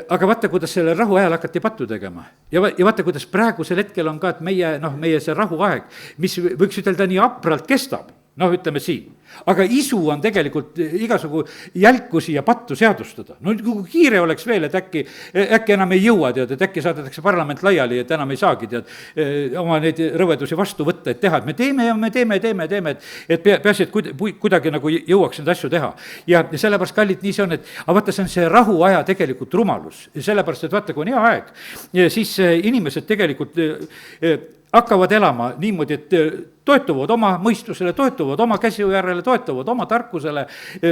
aga vaata, kuidas sellel rahuajal hakati pattu tegema. ja vaata, kuidas praegusel hetkel on ka, et meie see rahuaeg, mis võiks ütelda nii apralt kestab, noh, ütleme siin. aga isu on tegelikult igasugu jälkusi ja pattu seadustada. no kui kiire oleks veel, et äkki enam ei jõua, tead, et äkki saadetakse parlament laiali, et enam ei saagi, tead, oma neid rõvedusi vastu võtta, et teha, et me teeme ja me teeme, et peaasi, et kuidagi nagu jõuaks neid asju teha. ja sellepärast, kallid, nii see on, et aga vaata, see on see rahuaja tegelikult rumalus. sellepärast, et vaata, kui on hea aeg, siis inimesed tegelikult hakkavad elama niimoodi, et toetuvad oma mõistusele, toetuvad oma käsiu järele, toetuvad oma tarkusele,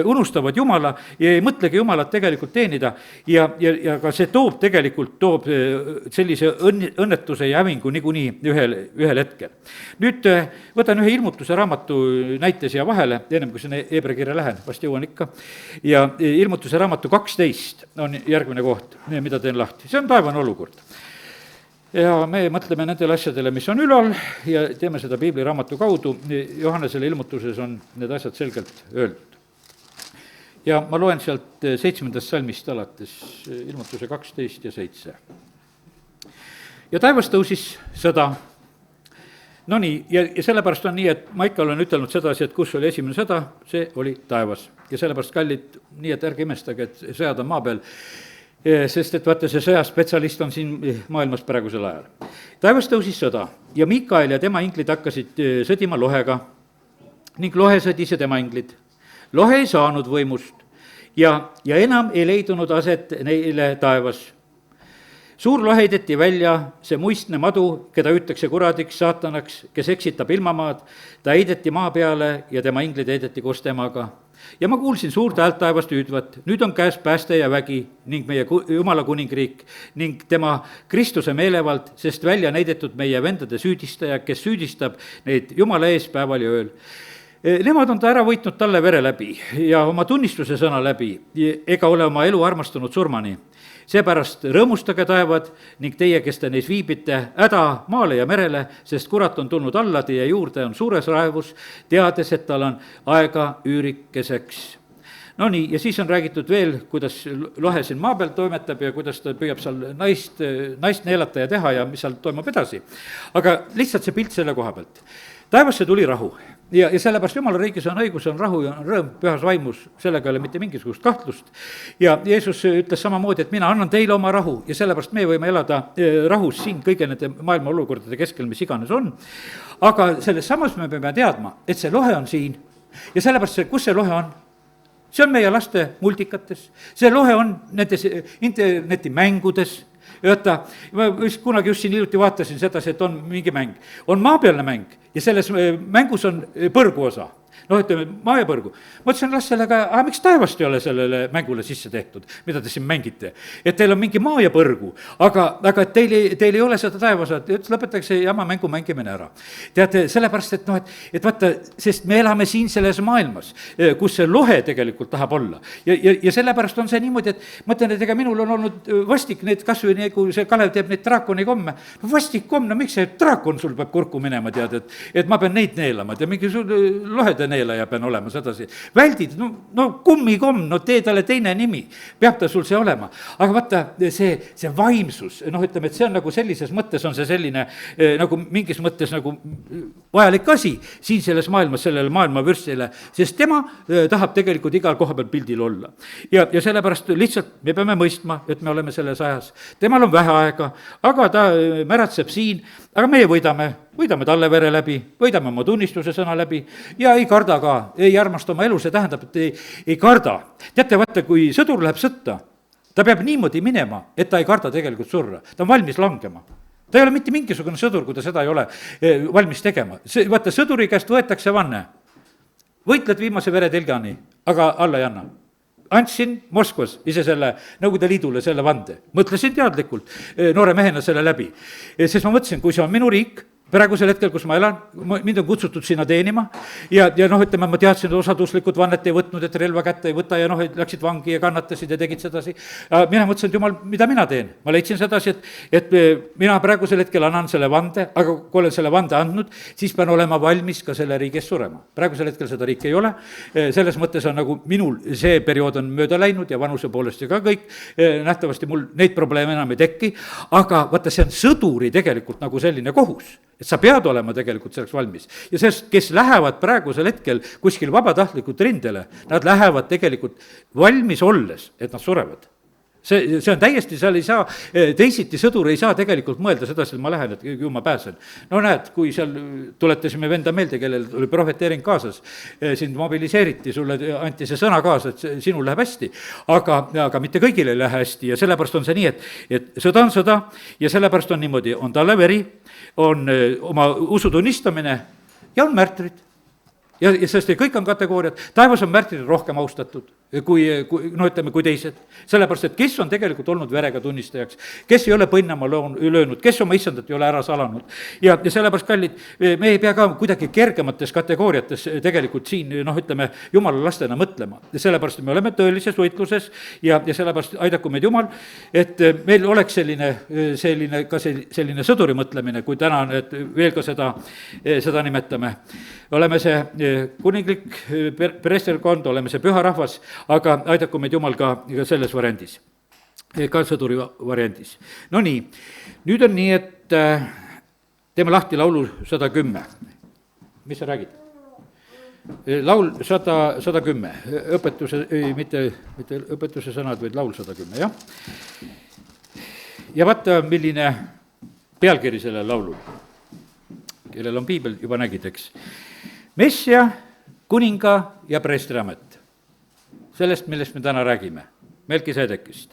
unustavad Jumala ja ei mõtlegi Jumalat tegelikult teenida. ja ka see toob sellise õnnetuse ja hävingu niikuinii ühel hetkel. nüüd võtan ühe ilmutuse raamatu näite siia vahele, ennem kui sinna Hebra kirja lähen, vast jõuan ikka. ja ilmutuse raamatu 12 on järgmine koht, mida teen lahti, see on taevane olukord. ja me mõtleme nendele asjadele, mis on ülal ja teeme seda piibliraamatu kaudu. Johannesele ilmutuses on need asjad selgelt öeldud. ja ma loen sealt 7. salmist alates, ilmutuse 12 ja 7. ja taevas tõusis sõda. no nii, ja sellepärast on nii, et ma ikka olen ütelnud sedasi, et kus oli esimene sõda, see oli taevas. ja sellepärast, kallid, nii et ärge imestage, et sõjad on maa peal, sest et vaata, see sõjaspetsialist on siin maailmas praegusel ajal. taevas tõusis sõda ja Mikael ja tema inglid hakkasid sõdima lohega ning lohe sõdis ja tema inglid. lohe ei saanud võimust ja enam ei leidunud aset neile taevas. suur lohe heideti välja, see muistne madu, keda hüütakse kuradiks, saatanaks, kes eksitab ilmamaad, ta heideti maa peale ja tema inglid heideti koos temaga. ja ma kuulsin suurt häält taevast hüüdvat, nüüd on käes pääste ja vägi ning meie Jumala kuningriik ning tema Kristuse meelevald, sest välja näidetud meie vendade süüdistaja, kes süüdistab neid Jumala ees päeval ja ööl. Nemad on ta ära võitnud talle vere läbi ja oma tunnistuse sõna läbi, ega ole oma elu armastanud surmani. seepärast rõõmustage, taevad, ning teie, kes te neis viibite, häda maale ja merele, sest kurat on tulnud alla teie juurde, on suures raevus, teades, et tal on aega üürikeseks. no nii, ja siis on räägitud veel, kuidas lohe siin maa peal toimetab ja kuidas ta püüab seal naist neelata ja teha ja mis seal toimub edasi. aga lihtsalt see pilt selle koha pealt. taevasse tuli rahu ja sellepärast Jumala riigis on õigus, on rahu ja on rõõm pühas vaimus, sellega ei ole mitte mingisugust kahtlust. ja Jeesus ütles samamoodi, et mina annan teile oma rahu ja sellepärast me võime elada rahus siin kõige nende maailma olukordade keskel, mis iganes on. aga selles samas me peame teadma, et see lohe on siin ja sellepärast kus see lohe on? see on meie laste multikates, see lohe on nendes internetimängudes, vaata, ma kunagi just siin hiljuti vaatasin sedasi, et on mingi mäng, on maapealne mäng ja selles mängus on põrguosa. Noh, ütleme, maa ja põrgu. Ma ütlesin, las sellega, miks taevast ei ole sellele mängule sisse tehtud, mida te siin mängite? Et teil on mingi maa ja põrgu, aga et teil ei ole seda taevaosa, et ütles, lõpetage see jama mängu mängimine ära. Teate, sellepärast, et noh, et vaata, sest me elame siin selles maailmas, kus see lohe tegelikult tahab olla. Ja sellepärast on see niimoodi, et ma ütlen, et ega minul on olnud vastik need, kas või nagu see Kalev teeb neid draakoni komme, no vastik komm, no miks see draakon sul peab kurku minema, tead, et ma pean neid neelama, ja mingi lohede neelaja pean olema sedasi. Väldid, no kummikomm, no tee talle teine nimi, peab ta sul see olema. Aga vaata, see vaimsus, noh, ütleme, et see on nagu sellises mõttes on see selline nagu mingis mõttes nagu vajalik asi siin selles maailmas, sellele maailmavürstile, sest tema tahab tegelikult igal koha peal pildil olla. Ja sellepärast lihtsalt me peame mõistma, et me oleme selles ajas. Temal on vähe aega, aga ta märatseb siin, aga meie võidame talle vere läbi, võidame oma tunnistuse sõna läbi ja ei karda ka, ei armasta oma elu, see tähendab, et ei karda. Teate, vaata, kui sõdur läheb sõtta, ta peab niimoodi minema, et ta ei karda tegelikult surra, ta on valmis langema. Ta ei ole mitte mingisugune sõdur, kui ta seda ei ole valmis tegema. Vaata, sõduri käest võetakse vanne, võitled viimase veretilgani, aga alla ei anna. Andsin Moskvas ise selle Nõukogude Liidule selle vande, mõtlesin teadlikult noore mehena selle läbi, sest ma mõtlesin, kui see on minu riik, praegusel hetkel, kus ma elan, mind on kutsutud sinna teenima ja noh, ütleme, ma teadsin, et osaduslikud vannet ei võtnud, et relva kätte ei võta ja noh, läksid vangi ja kannatasid ja tegid sedasi. Mina mõtlesin, et jumal, mida mina teen? Ma leidsin sedasi, et mina praegusel hetkel annan selle vande, aga kui olen selle vande andnud, siis pean olema valmis ka selle riigis surema. Praegusel hetkel seda riiki ei ole, selles mõttes on nagu minul see periood on mööda läinud ja vanuse poolest ja ka kõik, nähtavasti mul neid probleeme enam ei teki, aga vaata, see on sõduri tegelikult nagu selline kohus, et sa pead olema tegelikult selleks valmis. Ja sest, kes lähevad praegusel hetkel kuskil vabatahtlikult rindele, nad lähevad tegelikult valmis olles, et nad surevad. See on täiesti, seal ei saa, teisiti sõdur ei saa tegelikult mõelda sedasi, et ma lähen, et ju ma pääsen. No näed, kui seal tuletasime venda meelde, kellel oli prohveteering kaasas, sind mobiliseeriti, sulle anti see sõna kaasa, et sinul läheb hästi, aga mitte kõigil ei lähe hästi ja sellepärast on see nii, et sõda on sõda ja sellepärast on niimoodi, on talle veri, on oma usu tunnistamine ja on märtrid. Ja sest kõik on kategooriad, taevas on märtrid rohkem austatud kui teised. Sellepärast, et kes on tegelikult olnud verega tunnistajaks, kes ei ole põnnama löönud, kes oma issandat ei ole ära salanud. Ja sellepärast, kallid, me ei pea ka kuidagi kergemates kategooriates tegelikult siin, jumala lastena mõtlema. Sellepärast, et me oleme tõelises võitluses ja sellepärast aidaku meid jumal, et meil oleks selline sõduri mõtlemine, kui täna veel ka seda nimetame. Oleme see kuninglik preesterkond, oleme see püha rahvas, aga aidaku meid jumal ka selles variandis, ka sõduri variandis. No nii, nüüd on nii, et teeme lahti laulu 110. Mis sa räägid? Laul 110, mitte õpetuse sõnad, vaid laul 110, jah? Ja vaata, milline pealkiri sellel laulul, kellel on piibel, juba nägid, eks. Messia, kuninga ja preestriamet. Sellest, millest me täna räägime, Melkisedekist.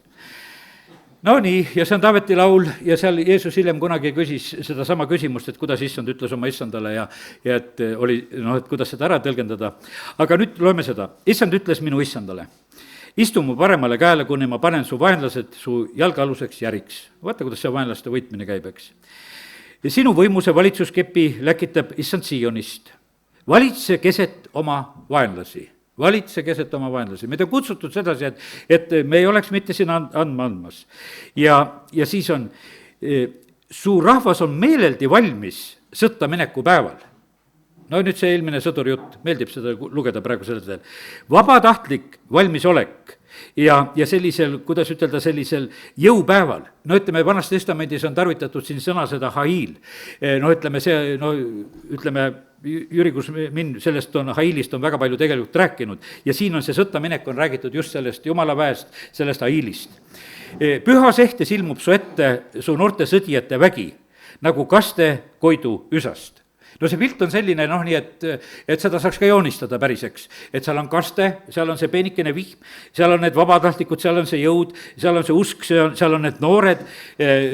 No nii, ja see on Taaveti laul ja seal Jeesus hiljem kunagi küsis seda sama küsimust, et kuidas issand ütles oma issandale ja et oli, et kuidas seda ära tõlgendada. Aga nüüd loeme seda. Issand ütles minu issandale, istu mu paremale käele, kuni ma panen su vaenlased su jalgealuseks järiks. Vaata, kuidas see vaenlaste võitmine käib, eks. Ja sinu võimuse valitsuskepi läkitab issand Sionist. Valitse keset oma vaenlasi. Valitse keset oma vaenlasi. Meid on kutsutud sedasi, et me ei oleks mitte siin andmas. Ja siis on, su rahvas on meeleldi valmis sõtta mineku päeval. No nüüd see eelmine sõduri jutt, meeldib seda lugeda praegu sellel. Vabatahtlik valmisolek ja sellisel, kuidas ütelda, sellisel jõupäeval. No ütleme, Vanas Testamendis on tarvitatud siin sõna seda hail. Jüri Kusmin sellest hailist on väga palju tegelikult rääkinud ja siin on see sõttaminek on räägitud just sellest jumala väest, sellest hailist. Pühas ehtes ilmub su ette su noorte sõdijate vägi, nagu kaste koidu üsast. no see pilt on selline, noh, nii et seda saaks ka joonistada päris, eks. Et seal on kaste, seal on see peenikene vihm, seal on need vabatahtlikud, seal on see jõud, seal on see usk, seal on need noored,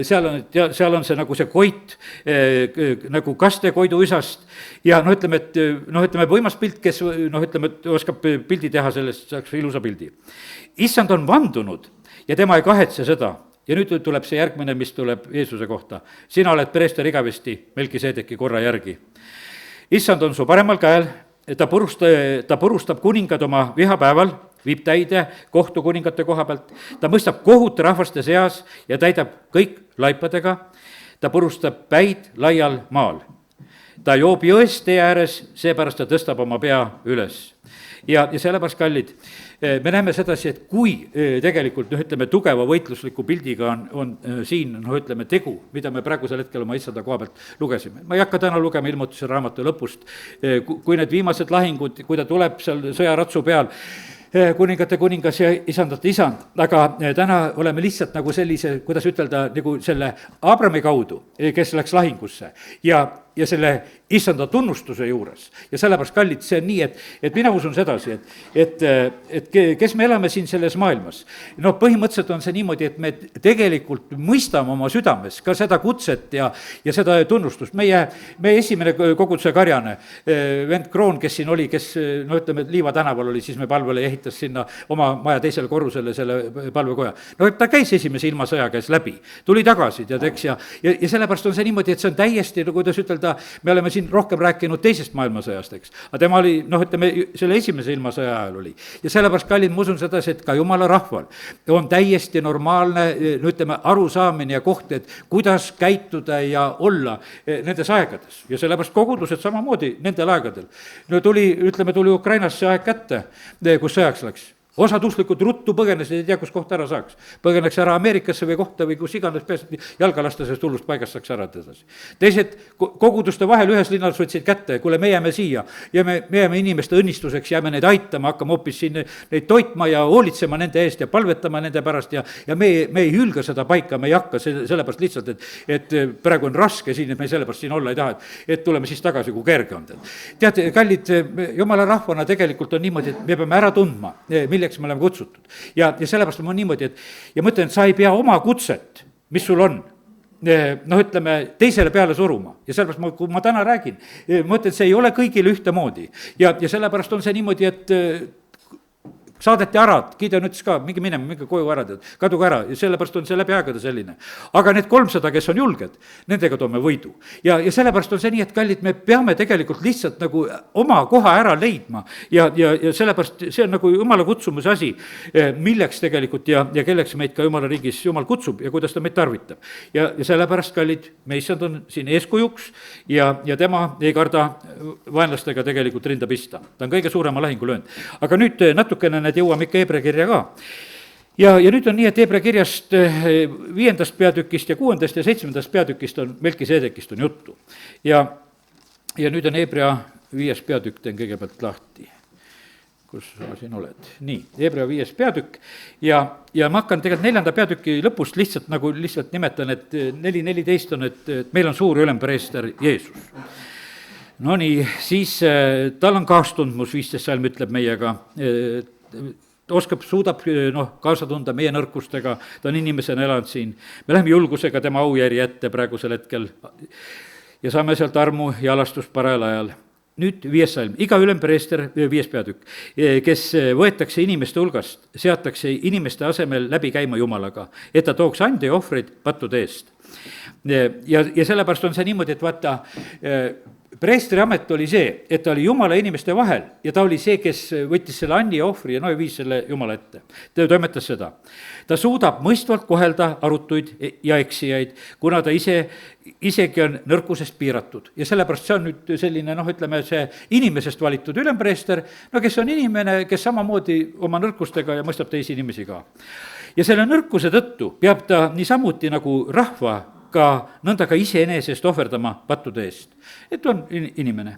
seal on see nagu see koit, nagu kaste koiduisast. Ja ütleme, võimas pilt, kes ütleme, et oskab pildi teha sellest, saaks ilusa pildi. Issand on vandunud ja tema ei kahetse seda. Ja nüüd tuleb see järgmine, mis tuleb Jeesuse kohta. Sina oled preester igavesti Melkiseedeki korra järgi. Issand on su paremal käel, ta purustab kuningad oma vihapäeval, viib täide kohtu kuningate koha pealt, ta mõistab kohut rahvaste seas ja täidab kõik laipadega, ta purustab päid laial maal. Ta joob jõest tee ääres, seepärast ta tõstab oma pea üles. Ja sellepärast, kallid, me näeme sedasi, et kui tegelikult, ütleme, tugeva võitlusliku pildiga on siin, ütleme, tegu, mida me praegusel hetkel oma issanda koha pealt lugesime. Ma ei hakka täna lugema Ilmutuse raamatu lõpust, kui need viimased lahingud, kui ta tuleb seal sõjaratsu peal, kuningate kuningas ja isandate isand, aga täna oleme lihtsalt nagu sellise, kuidas ütelda, nagu selle Abrami kaudu, kes läks lahingusse ja selle issanda tunnustuse juures. Ja sellepärast, kallid, see on nii, et mina usun sedasi, et kes me elame siin selles maailmas, põhimõtteliselt on see niimoodi, et me tegelikult mõistame oma südames ka seda kutset ja seda tunnustust. Meie esimene koguduse karjane, vend Kroon, kes siin oli, kes ütleme, Liiva tänaval oli, siis me palvele ehitas sinna oma maja teisele korrusele selle palvekoja. Ta käis esimese ilmasõja käes läbi, tuli tagasi, tead, eks, ja sellepärast on see niimoodi, et see on täiesti, kuidas ütelda, me oleme siin rohkem rääkinud teisest maailmasõjast, eks. Aga tema oli, ütleme, selle esimese ilmasõja ajal oli. Ja sellepärast, kallid, ma usun sedasi, et ka jumala rahval on täiesti normaalne, ütleme, arusaamine ja koht, et kuidas käituda ja olla nendes aegades. Ja sellepärast kogudused samamoodi nendel aegadel. Tuli Ukrainas see aeg kätte, kus sõjaks läks. Osad usklikud ruttu põgenes, ei tea, kus kohta ära saaks. Põgeneks ära Ameerikasse või kohta või kus iganes peast jalgalastasest hullust paigast saaks ära edasi. Teised koguduste vahel ühes linnas võtsid kätte, kuule, me jääme siia ja me jääme inimeste õnnistuseks, jääme neid aitama, hakkame hoopis siin neid toitma ja hoolitsema nende eest ja palvetama nende pärast ja me ei hülga seda paika, me ei hakka sellepärast lihtsalt, et praegu on raske siin, et me sellepärast siin olla ei taha, et tuleme siis tagasi, kui kerge on. Teate, kallid, jumala rahvana tegelikult on niimoodi, et me peame ära tundma, milleks me oleme kutsutud. Ja sellepärast on niimoodi, et ja mõtlen, et sa ei pea oma kutset, mis sul on, ütleme, teisele peale suruma. Ja sellepärast, kui ma täna räägin, mõtlen, et see ei ole kõigile ühtemoodi. Ja sellepärast on see niimoodi, et saadeti ära, Gideon ütles ka, minge minema, minge koju ära, kaduge ära ja sellepärast on see läbi aegade selline. Aga need 300, kes on julged, nendega toome võidu. Ja sellepärast on see nii, et kallid, me peame tegelikult lihtsalt nagu oma koha ära leidma ja sellepärast see on nagu jumala kutsumise asi, milleks tegelikult ja kelleks meid ka jumala riigis jumal kutsub ja kuidas ta meid tarvitab. Ja sellepärast, kallid, me issand on siin eeskujuks ja tema ei karda vaenlastega tegelikult rinda pista. Ta on kõige suurema lahingu löönud. Aga nüüd natukene need jõuame ikka Hebra kirja ka. Ja nüüd on nii, et Hebra kirjast 5. peatükist ja 6. ja 7. peatükist on Melkiseedekist on juttu. Ja nüüd on Hebra 5. peatükk, teen kõigepealt lahti. Kus sa siin oled? Nii, Hebra 5. peatükk ja ma hakkan tegelikult 4. peatüki lõpust lihtsalt nimetan, et 4.14 on, et meil on suur ülempreester Jeesus. No nii, siis tal on kaastundmus, 15 salm ütleb meiega, suudab kaasa tunda meie nõrkustega, ta on inimesena elanud siin. Me läheme julgusega tema aujärje ette praegusel hetkel ja saame sealt armu ja alastust parajal ajal. Nüüd 5. salm, iga ülempreester, 5. peatükk, kes võetakse inimeste hulgast, seatakse inimeste asemel läbi käima Jumalaga, et ta tooks ande ja ohvreid pattude eest. Ja sellepärast on see niimoodi, et vaata, preestri amet oli see, et ta oli Jumala inimeste vahel ja ta oli see, kes võttis selle anni ja ohvri ja viis selle Jumala ette. Ta toimetas seda. Ta suudab mõistvalt kohelda arutuid ja eksijaid, kuna ta isegi on nõrkusest piiratud. Ja sellepärast see on nüüd selline, ütleme, see inimesest valitud ülempreester, kes on inimene, kes samamoodi oma nõrkustega ja mõistab teisi inimesi ka. Ja selle nõrkuse tõttu peab ta niisamuti nagu rahva ka nõnda ka iseenesest ohverdama pattude eest. Et on inimene.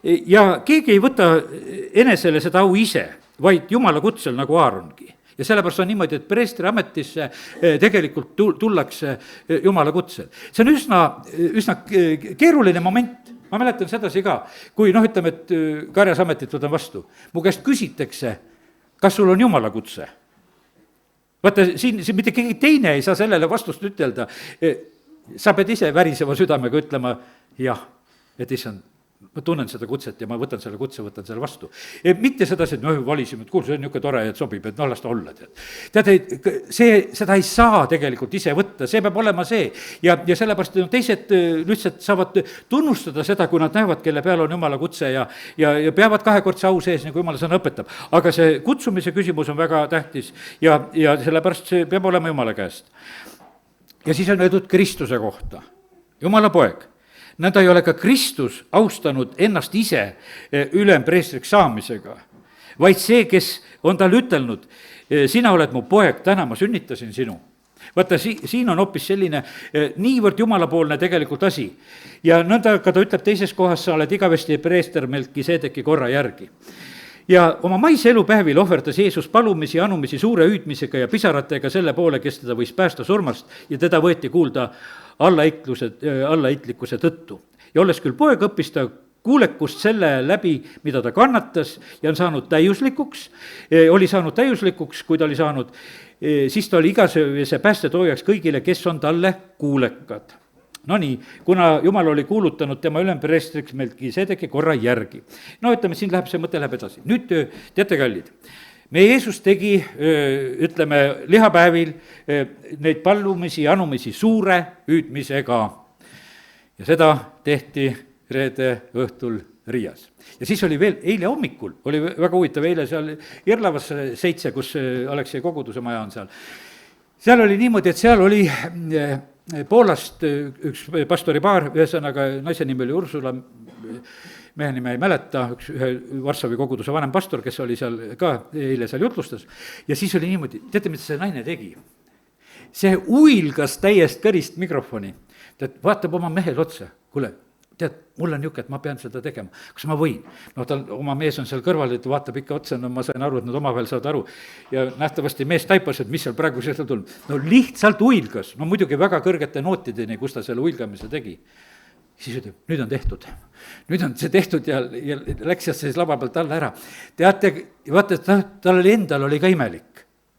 Ja keegi ei võta enesele seda au ise, vaid Jumala kutsel nagu Aarongi. Ja sellepärast on niimoodi, et preestri ametisse tegelikult tullakse Jumala kutsel. See on üsna keeruline moment, ma mäletan sedasi ka, kui noh, ütleme, et karjasametit võtan vastu, mu käest küsitakse, kas sul on jumala kutse. vaata, siin mitte keegi teine ei saa sellele vastust ütelda. Sa pead ise väriseva südamega ütlema jah, et issand, ma tunnen seda kutset ja ma võtan selle kutse, võtan selle vastu. Mitte sedasi, et noh, valisime, et kuule, see on niisugune tore, et sobib, et noh, las ta olla, tead. Tead, seda ei saa tegelikult ise võtta, see peab olema see. Ja sellepärast teised lihtsalt saavad tunnustada seda, kui nad näevad, kelle peal on jumala kutse ja peavad kahekordse au sees, nagu jumala sõna õpetab. Aga see kutsumise küsimus on väga tähtis ja sellepärast see peab olema jumala käest. Ja siis on öeldud Kristuse kohta, jumala poeg. Nõnda ei ole ka Kristus austanud ennast ise ülempreestriks saamisega, vaid see, kes on tal ütelnud, sina oled mu poeg, täna ma sünnitasin sinu. Vaata, siin on hoopis selline niivõrd jumalapoolne tegelikult asi. Ja nõnda ka ta ütleb teises kohas, sa oled igavesti preester Melkisedeki korra järgi. Ja oma maise elupäevil ohverdas Jeesus palumisi ja anumisi suure hüüdmisega ja pisaratega selle poole, kes teda võis päästa surmast ja teda võeti kuulda allaheitlikkuse tõttu. Ja olles küll poeg, õppis ta kuulekust selle läbi, mida ta kannatas ja on saanud täiuslikuks, kui ta oli saanud, siis ta oli igavese päästetoojaks kõigile, kes on talle kuulekad. No nii, kuna Jumal oli kuulutanud tema ülempreestriks Melkisedeki korra järgi. No ütleme, siin läheb see mõte läheb edasi. Nüüd teate, kallid, meie Jeesus tegi, ütleme, lihapäevil neid pallumisi ja anumisi suure hüüdmisega. Ja seda tehti reede õhtul Riias. Ja siis oli veel, eile hommikul, oli väga huvitav, eile seal Irlavas 7, kus Aleksei koguduse maja on seal. Seal oli niimoodi, et seal oli Poolast üks pastoripaar, ühesõnaga naise nimi oli Ursula, mehe nime ei mäleta, ühe Varssavi koguduse vanem pastor, kes oli seal ka eile seal jutlustas. Ja siis oli niimoodi, teate, mida see naine tegi? See uilgas täiest kõrist mikrofoni, tead, vaatab oma mehel otsa, kuule, tead, mul on niisugune, et ma pean seda tegema, kas ma võin? No tal oma mees on seal kõrval, et vaatab ikka otsa, no ma sain aru, et nad omavahel saavad aru. Ja nähtavasti mees taipas, et mis seal praegu seal tulnud. No lihtsalt uilgas, no muidugi väga kõrgete nootideni, kus ta selle uilgamise tegi. Siis ütleb, nüüd on tehtud. Nüüd on see tehtud ja läks siis lava pealt alla ära. Teate, vaata, tal endal oli ka imelik.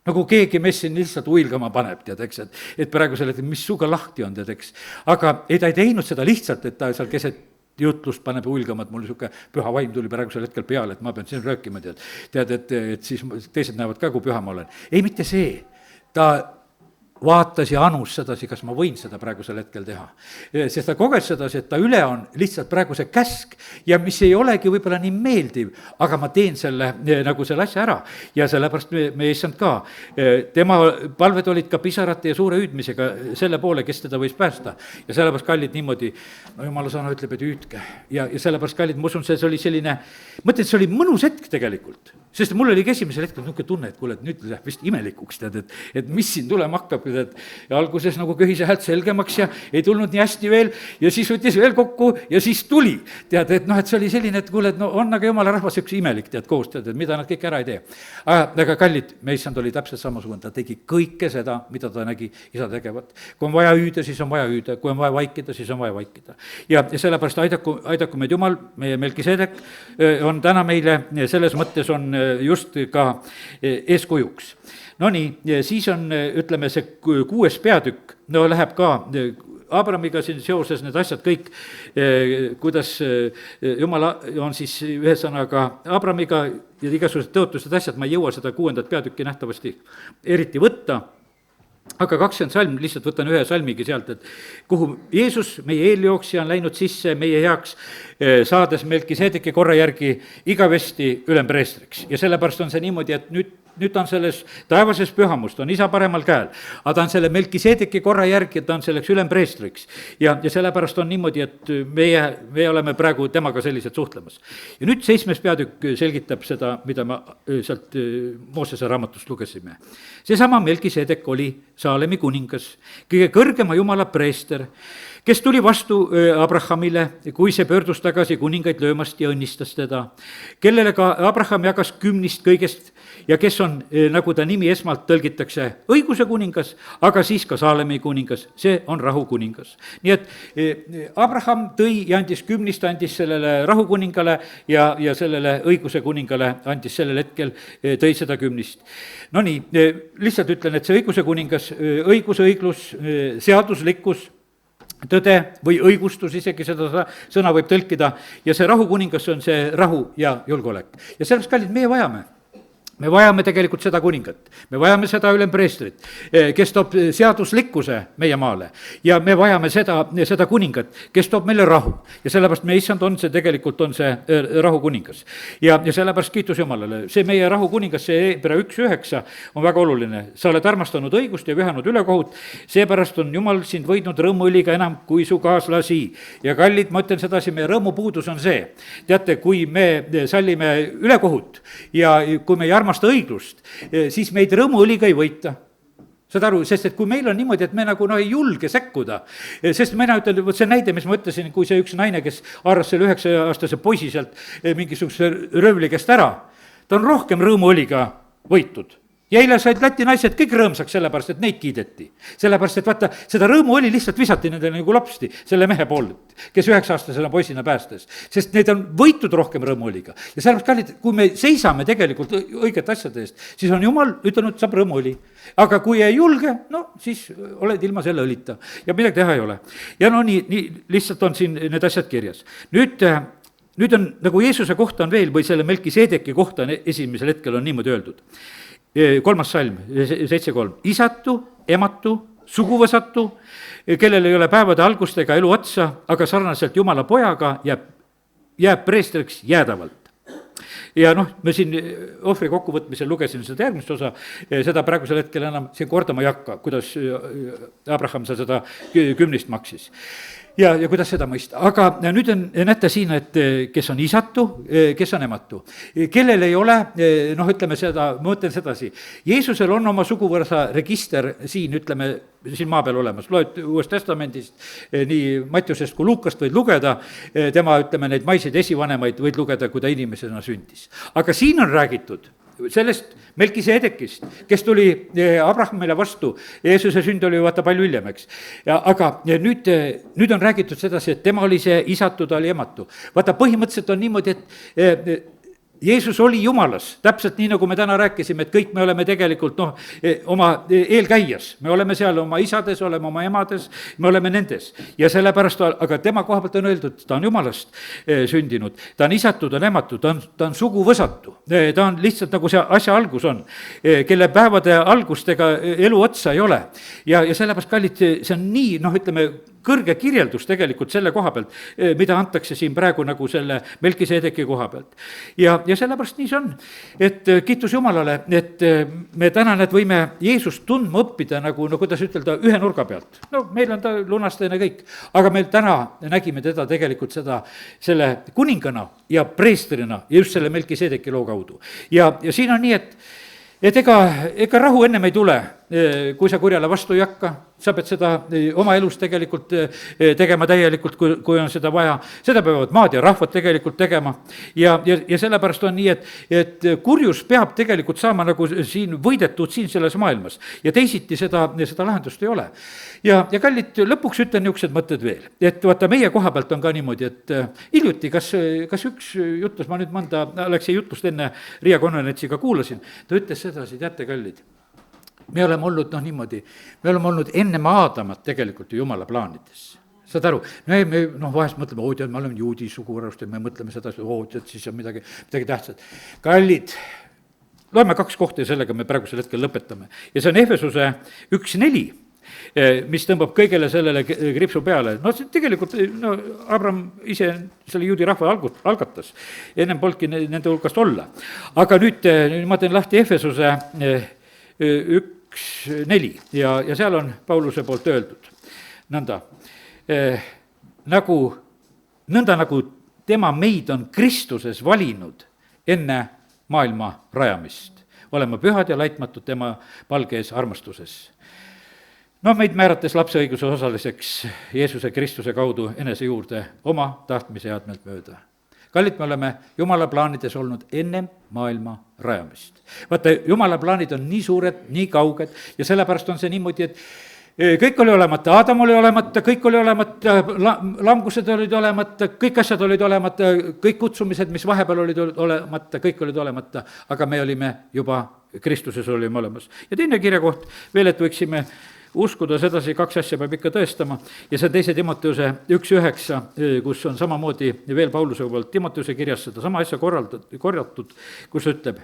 Nagu keegi mees siin lihtsalt uilgama paneb, tead, eks, et praegu selle, mis suga lahti on, tead, eks. Aga ta ei teinud seda lihtsalt, et ta seal keset jutlust paneb uilgama, et mul niisugune püha vaim tuli praegu selle hetkel peale, et ma pean siin röökima, tead, et siis teised näevad ka, kui püha ma olen. Ei, mitte see. Ta vaatas ja anus sedasi, kas ma võin seda praegusel hetkel teha. Sest ta koges sedasi, et ta üle on lihtsalt praegu see käsk ja mis ei olegi võib-olla nii meeldiv, aga ma teen selle nagu selle asja ära. Ja sellepärast me issand ka, tema palved olid ka pisarate ja suure hüüdmisega selle poole, kes teda võis päästa. Ja sellepärast kallid niimoodi, no jumala sõna ütleb, et hüüdke. Ja sellepärast kallid, ma usun, see oli selline, mõtlen, see oli mõnus hetk tegelikult. Sest mul oli esimesel hetkel niisugune tunne, et kuule, et nüüd läheb vist imelikuks, tead, et mis siin tulema hakkab, tead, ja alguses nagu köhise häält selgemaks ja ei tulnud nii hästi veel ja siis võttis veel kokku ja siis tuli. Tead, et noh, et see oli selline, et kuule, et no on aga jumala rahvas üks imelik, tead, koos, tead, et mida nad kõik ära ei tee. Aga kallid, me issand oli täpselt samasugune, ta tegi kõike seda, mida ta nägi isa tegevat. Kui on vaja hüüda, siis on vaja hüüda, kui on vaja vaikida, siis on vaja vaikida. Ja sellepärast aidaku meid Jumal, meie Melkisedek on täna meile selles mõttes on just ka eeskujuks. No nii, siis on, ütleme, see 6. peatükk, no läheb ka Abramiga siin seoses need asjad kõik, kuidas Jumala on siis ühesõnaga Abramiga ja igasugused tõotused asjad, ma ei jõua seda 6. peatükki nähtavasti eriti võtta, aga 20 salm, lihtsalt võtan ühe salmigi sealt, et kuhu Jeesus, meie eeljooksja, on läinud sisse meie heaks, saades Melkisedeki korra järgi igavesti ülempreestriks. Ja sellepärast on see niimoodi, et nüüd ta on selles taevases pühamust, on isa paremal käel, aga ta on selle Melkisedeki korra järgi, et ta on selleks ülempreestriks. Ja sellepärast on niimoodi, et meie oleme praegu temaga sellised suhtlemas. Ja nüüd 7. peatükk selgitab seda, mida me sealt Moosese raamatust lugesime. Seesama Melkisedek oli Saalemi kuningas, kõige kõrgema jumala preester, kes tuli vastu Abrahamile, kui see pöördus tagasi kuningaid löömast ja õnnistas teda, kellele ka Abraham jagas kümnist kõigest ja kes on, nagu ta nimi esmalt tõlgitakse, õiguse kuningas, aga siis ka Saalemi kuningas, see on rahukuningas. nii et Abraham tõi ja andis kümnist, andis sellele rahukuningale ja sellele õiguse kuningale andis sellel hetkel, tõi seda kümnist. No nii, lihtsalt ütlen, et see õiguse kuningas, õigus, õiglus, seaduslikkus, tõde või õigustus, isegi seda sõna võib tõlkida, ja see rahukuningas on see rahu ja julgeolek. ja sellepärast, kallid, me vajame tegelikult seda kuningat, me vajame seda ülempreestrit, kes toob seaduslikkuse meie maale ja me vajame seda kuningat, kes toob meile rahu. ja sellepärast meie issand on see, tegelikult on see rahukuningas. ja sellepärast kiitus Jumalale, see meie rahukuningas, see Hebra 1:9 on väga oluline. sa oled armastanud õigust ja vihanud ülekohut, seepärast on Jumal sind võidnud rõõmuõliga enam kui su kaaslasi. ja kallid, ma ütlen sedasi, meie rõõmupuudus on see, teate, kui me sallime ülekohut ja kui me ei armasta õiglust, siis meid rõõmuõliga ei võita. saad aru, sest et kui meil on niimoodi, et me nagu ei julge sekkuda, sest mina ütlen, vot see näide, mis ma ütlesin, kui see üks naine, kes haaras selle 9-aastase poisi sealt mingisuguse röövli käest ära, ta on rohkem rõõmuõliga võitud. ja eile said Läti naised kõik rõõmsaks sellepärast, et neid kiideti. sellepärast, et vaata, seda rõõmuõli lihtsalt visati nendele nagu lapsti, selle mehe poolt, kes 9-aastasena poisina päästes. sest need on võitud rohkem rõõmuõliga. ja sellepärast, kallid, kui me seisame tegelikult õigete asjade eest, siis on Jumal ütelnud, saab rõõmuõli. aga kui ei julge, no siis oled ilma selle õlita ja midagi teha ei ole. ja no nii lihtsalt on siin need asjad kirjas. Nüüd on nagu Jeesuse kohta on veel või selle Melkiseedeki kohta on esimesel hetkel on niimoodi öeldud. 3. salm, 7:3, isatu, ematu, suguvõsatu, kellel ei ole päevade algust ega elu otsa, aga sarnaselt Jumala pojaga jääb preestriks jäädavalt. ja noh, me siin ohvri kokkuvõtmisel lugesin seda järgmist osa, seda praegusel hetkel enam siin kordama ei hakka, kuidas Abraham seda kümnist maksis. ja kuidas seda mõista, aga nüüd on, näete siin, et kes on isatu, kes on ematu, kellel ei ole, noh, ütleme seda, ma mõtlen sedasi, Jeesusel on oma suguvõsa register siin, ütleme, siin maa peal olemas, loed Uuest Testamendist, nii Mattiusest kui Luukast võid lugeda, tema, ütleme, neid maiseid esivanemaid võid lugeda, kui ta inimesena sündis. aga siin on räägitud sellest Melkiseedekist, kes tuli Abrahamile vastu, Jeesuse sünd oli vaata palju hiljem, eks. aga nüüd on räägitud sedasi, et tema oli see isatu, ta oli ematu. vaata, põhimõtteliselt on niimoodi, et Jeesus oli Jumalas, täpselt nii, nagu me täna rääkisime, et kõik me oleme tegelikult oma eelkäijas, me oleme seal oma isades, oleme oma emades, me oleme nendes. ja sellepärast, aga tema koha pealt on öeldud, ta on Jumalast sündinud, ta on isatu, ta on ematu, ta on suguvõsatu, ta on lihtsalt nagu see asja algus on, kelle päevade algust ega elu otsa ei ole. ja sellepärast, kallid, see on nii, ütleme, kõrge kirjeldus tegelikult selle koha pealt, mida antakse siin praegu nagu selle Melkiseedeki koha pealt. ja sellepärast nii see on, et kiitus Jumalale, et me täna need võime Jeesust tundma õppida nagu, no kuidas ütelda, ühe nurga pealt. no meil on ta lunastajana kõik, aga me täna nägime teda tegelikult selle kuningana ja preestrina ja just selle Melkiseedeki loo kaudu. ja siin on nii, et ega rahu ennem ei tule, kui sa kurjale vastu ei hakka, sa pead seda oma elus tegelikult tegema täielikult, kui on seda vaja, seda peavad maad ja rahvad tegelikult tegema. ja sellepärast on nii, et kurjus peab tegelikult saama nagu siin võidetud siin selles maailmas ja teisiti seda lahendust ei ole. ja kallid, lõpuks ütlen niisugused mõtted veel, et vaata, meie koha pealt on ka niimoodi, et hiljuti, kas üks jutlus, ma nüüd mõnda Aleksei jutlust enne Riia konverentsiga kuulasin, ta ütles sedasi, teate, kallid, me oleme olnud niimoodi, me oleme olnud ennem Aadamat tegelikult ju Jumala plaanides. Saad aru, me vahest mõtleme, tead, me oleme juudi suguvõrust ja me mõtleme seda, et siis on midagi tähtsat. Kallid, loeme 2 kohta ja sellega me praegusel hetkel lõpetame. Ja see on Efesuse 1:4, mis tõmbab kõigele sellele kripsu peale. See tegelikult, Abraham ise selle juudi rahva algatas, ennem polnudki nende hulgast olla. Aga nüüd ma teen lahti Efesuse 1:4 ja seal on Pauluse poolt öeldud nõnda, nagu tema meid on Kristuses valinud enne maailma rajamist, olema pühad ja laitmatud tema palge ees armastuses. meid määrates lapse õiguse osaliseks Jeesuse Kristuse kaudu enese juurde oma tahtmise headmelt mööda. kallid, me oleme Jumala plaanides olnud ennem maailma rajamist. vaata, Jumala plaanid on nii suured, nii kauged ja sellepärast on see niimoodi, et kõik oli olemata, Aadam oli olemata, kõik oli olemata, langused olid olemata, kõik asjad olid olemata, kõik kutsumised, mis vahepeal olid olemata, kõik olid olemata, aga me olime juba, Kristuses olime olemas. ja teine kirjakoht veel, et võiksime uskuda sedasi, kaks asja peab ikka tõestama ja see on 2 Timoteuse 1:9, kus on samamoodi veel Pauluse poolt Timoteuse kirjas sedasama asja korjatud, kus ütleb,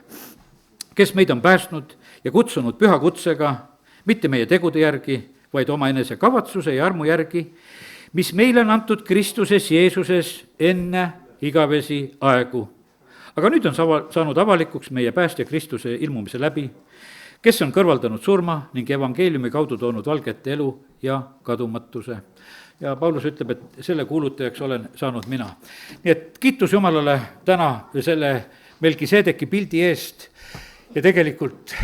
kes meid on päästnud ja kutsunud püha kutsega, mitte meie tegude järgi, vaid omaenese kavatsuse ja armu järgi, mis meile on antud Kristuses Jeesuses enne igavesi aegu. aga nüüd on saanud avalikuks meie päästja Kristuse ilmumise läbi, kes on kõrvaldanud surma ning evangeeliumi kaudu toonud valgete elu ja kadumatuse. ja Paulus ütleb, et selle kuulutajaks olen saanud mina. nii et kiitus Jumalale täna selle Melkiseedeki pildi eest ja tegelikult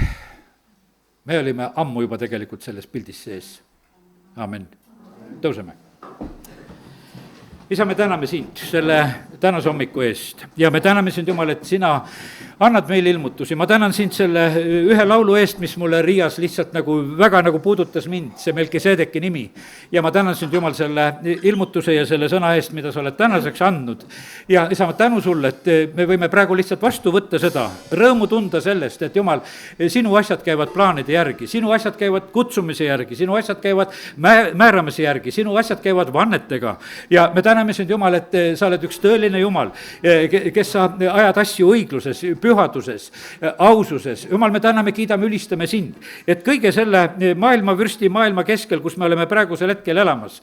me olime ammu juba tegelikult selles pildis sees. Amen. Tõuseme. isa, me täname sind selle tänase hommiku eest ja me täname sind, Jumal, et sina annad meile ilmutusi. ma tänan sind selle ühe laulu eest, mis mulle Riias lihtsalt väga puudutas mind, see Melkiseedeki nimi. ja ma tänan sind, Jumal, selle ilmutuse ja selle sõna eest, mida sa oled tänaseks andnud. ja isa, ma tänu sulle, et me võime praegu lihtsalt vastu võtta seda, rõõmu tunda sellest, et Jumal, sinu asjad käivad plaanide järgi, sinu asjad käivad kutsumise järgi, sinu asjad käivad määramise järgi, sinu asjad käivad vannetega. ja me täname sind, Jumal, et sa oled üks tõeline Jumal, kes sa ajad asju õigluses, pühaduses, aususes. Jumal, me täname, kiidame, ülistame sind, et kõige selle maailmavürsti maailma keskel, kus me oleme praegusel hetkel elamas,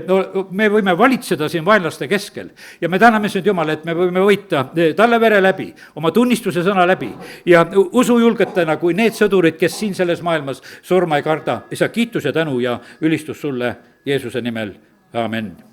no me võime valitseda siin vaenlaste keskel ja me täname sind, Jumal, et me võime võita talle vere läbi, oma tunnistuse sõna läbi ja usujulgetena kui need sõdurid, kes siin selles maailmas surma ei karda. isa, kiitus ja tänu ja ülistus sulle Jeesuse nimel, amen.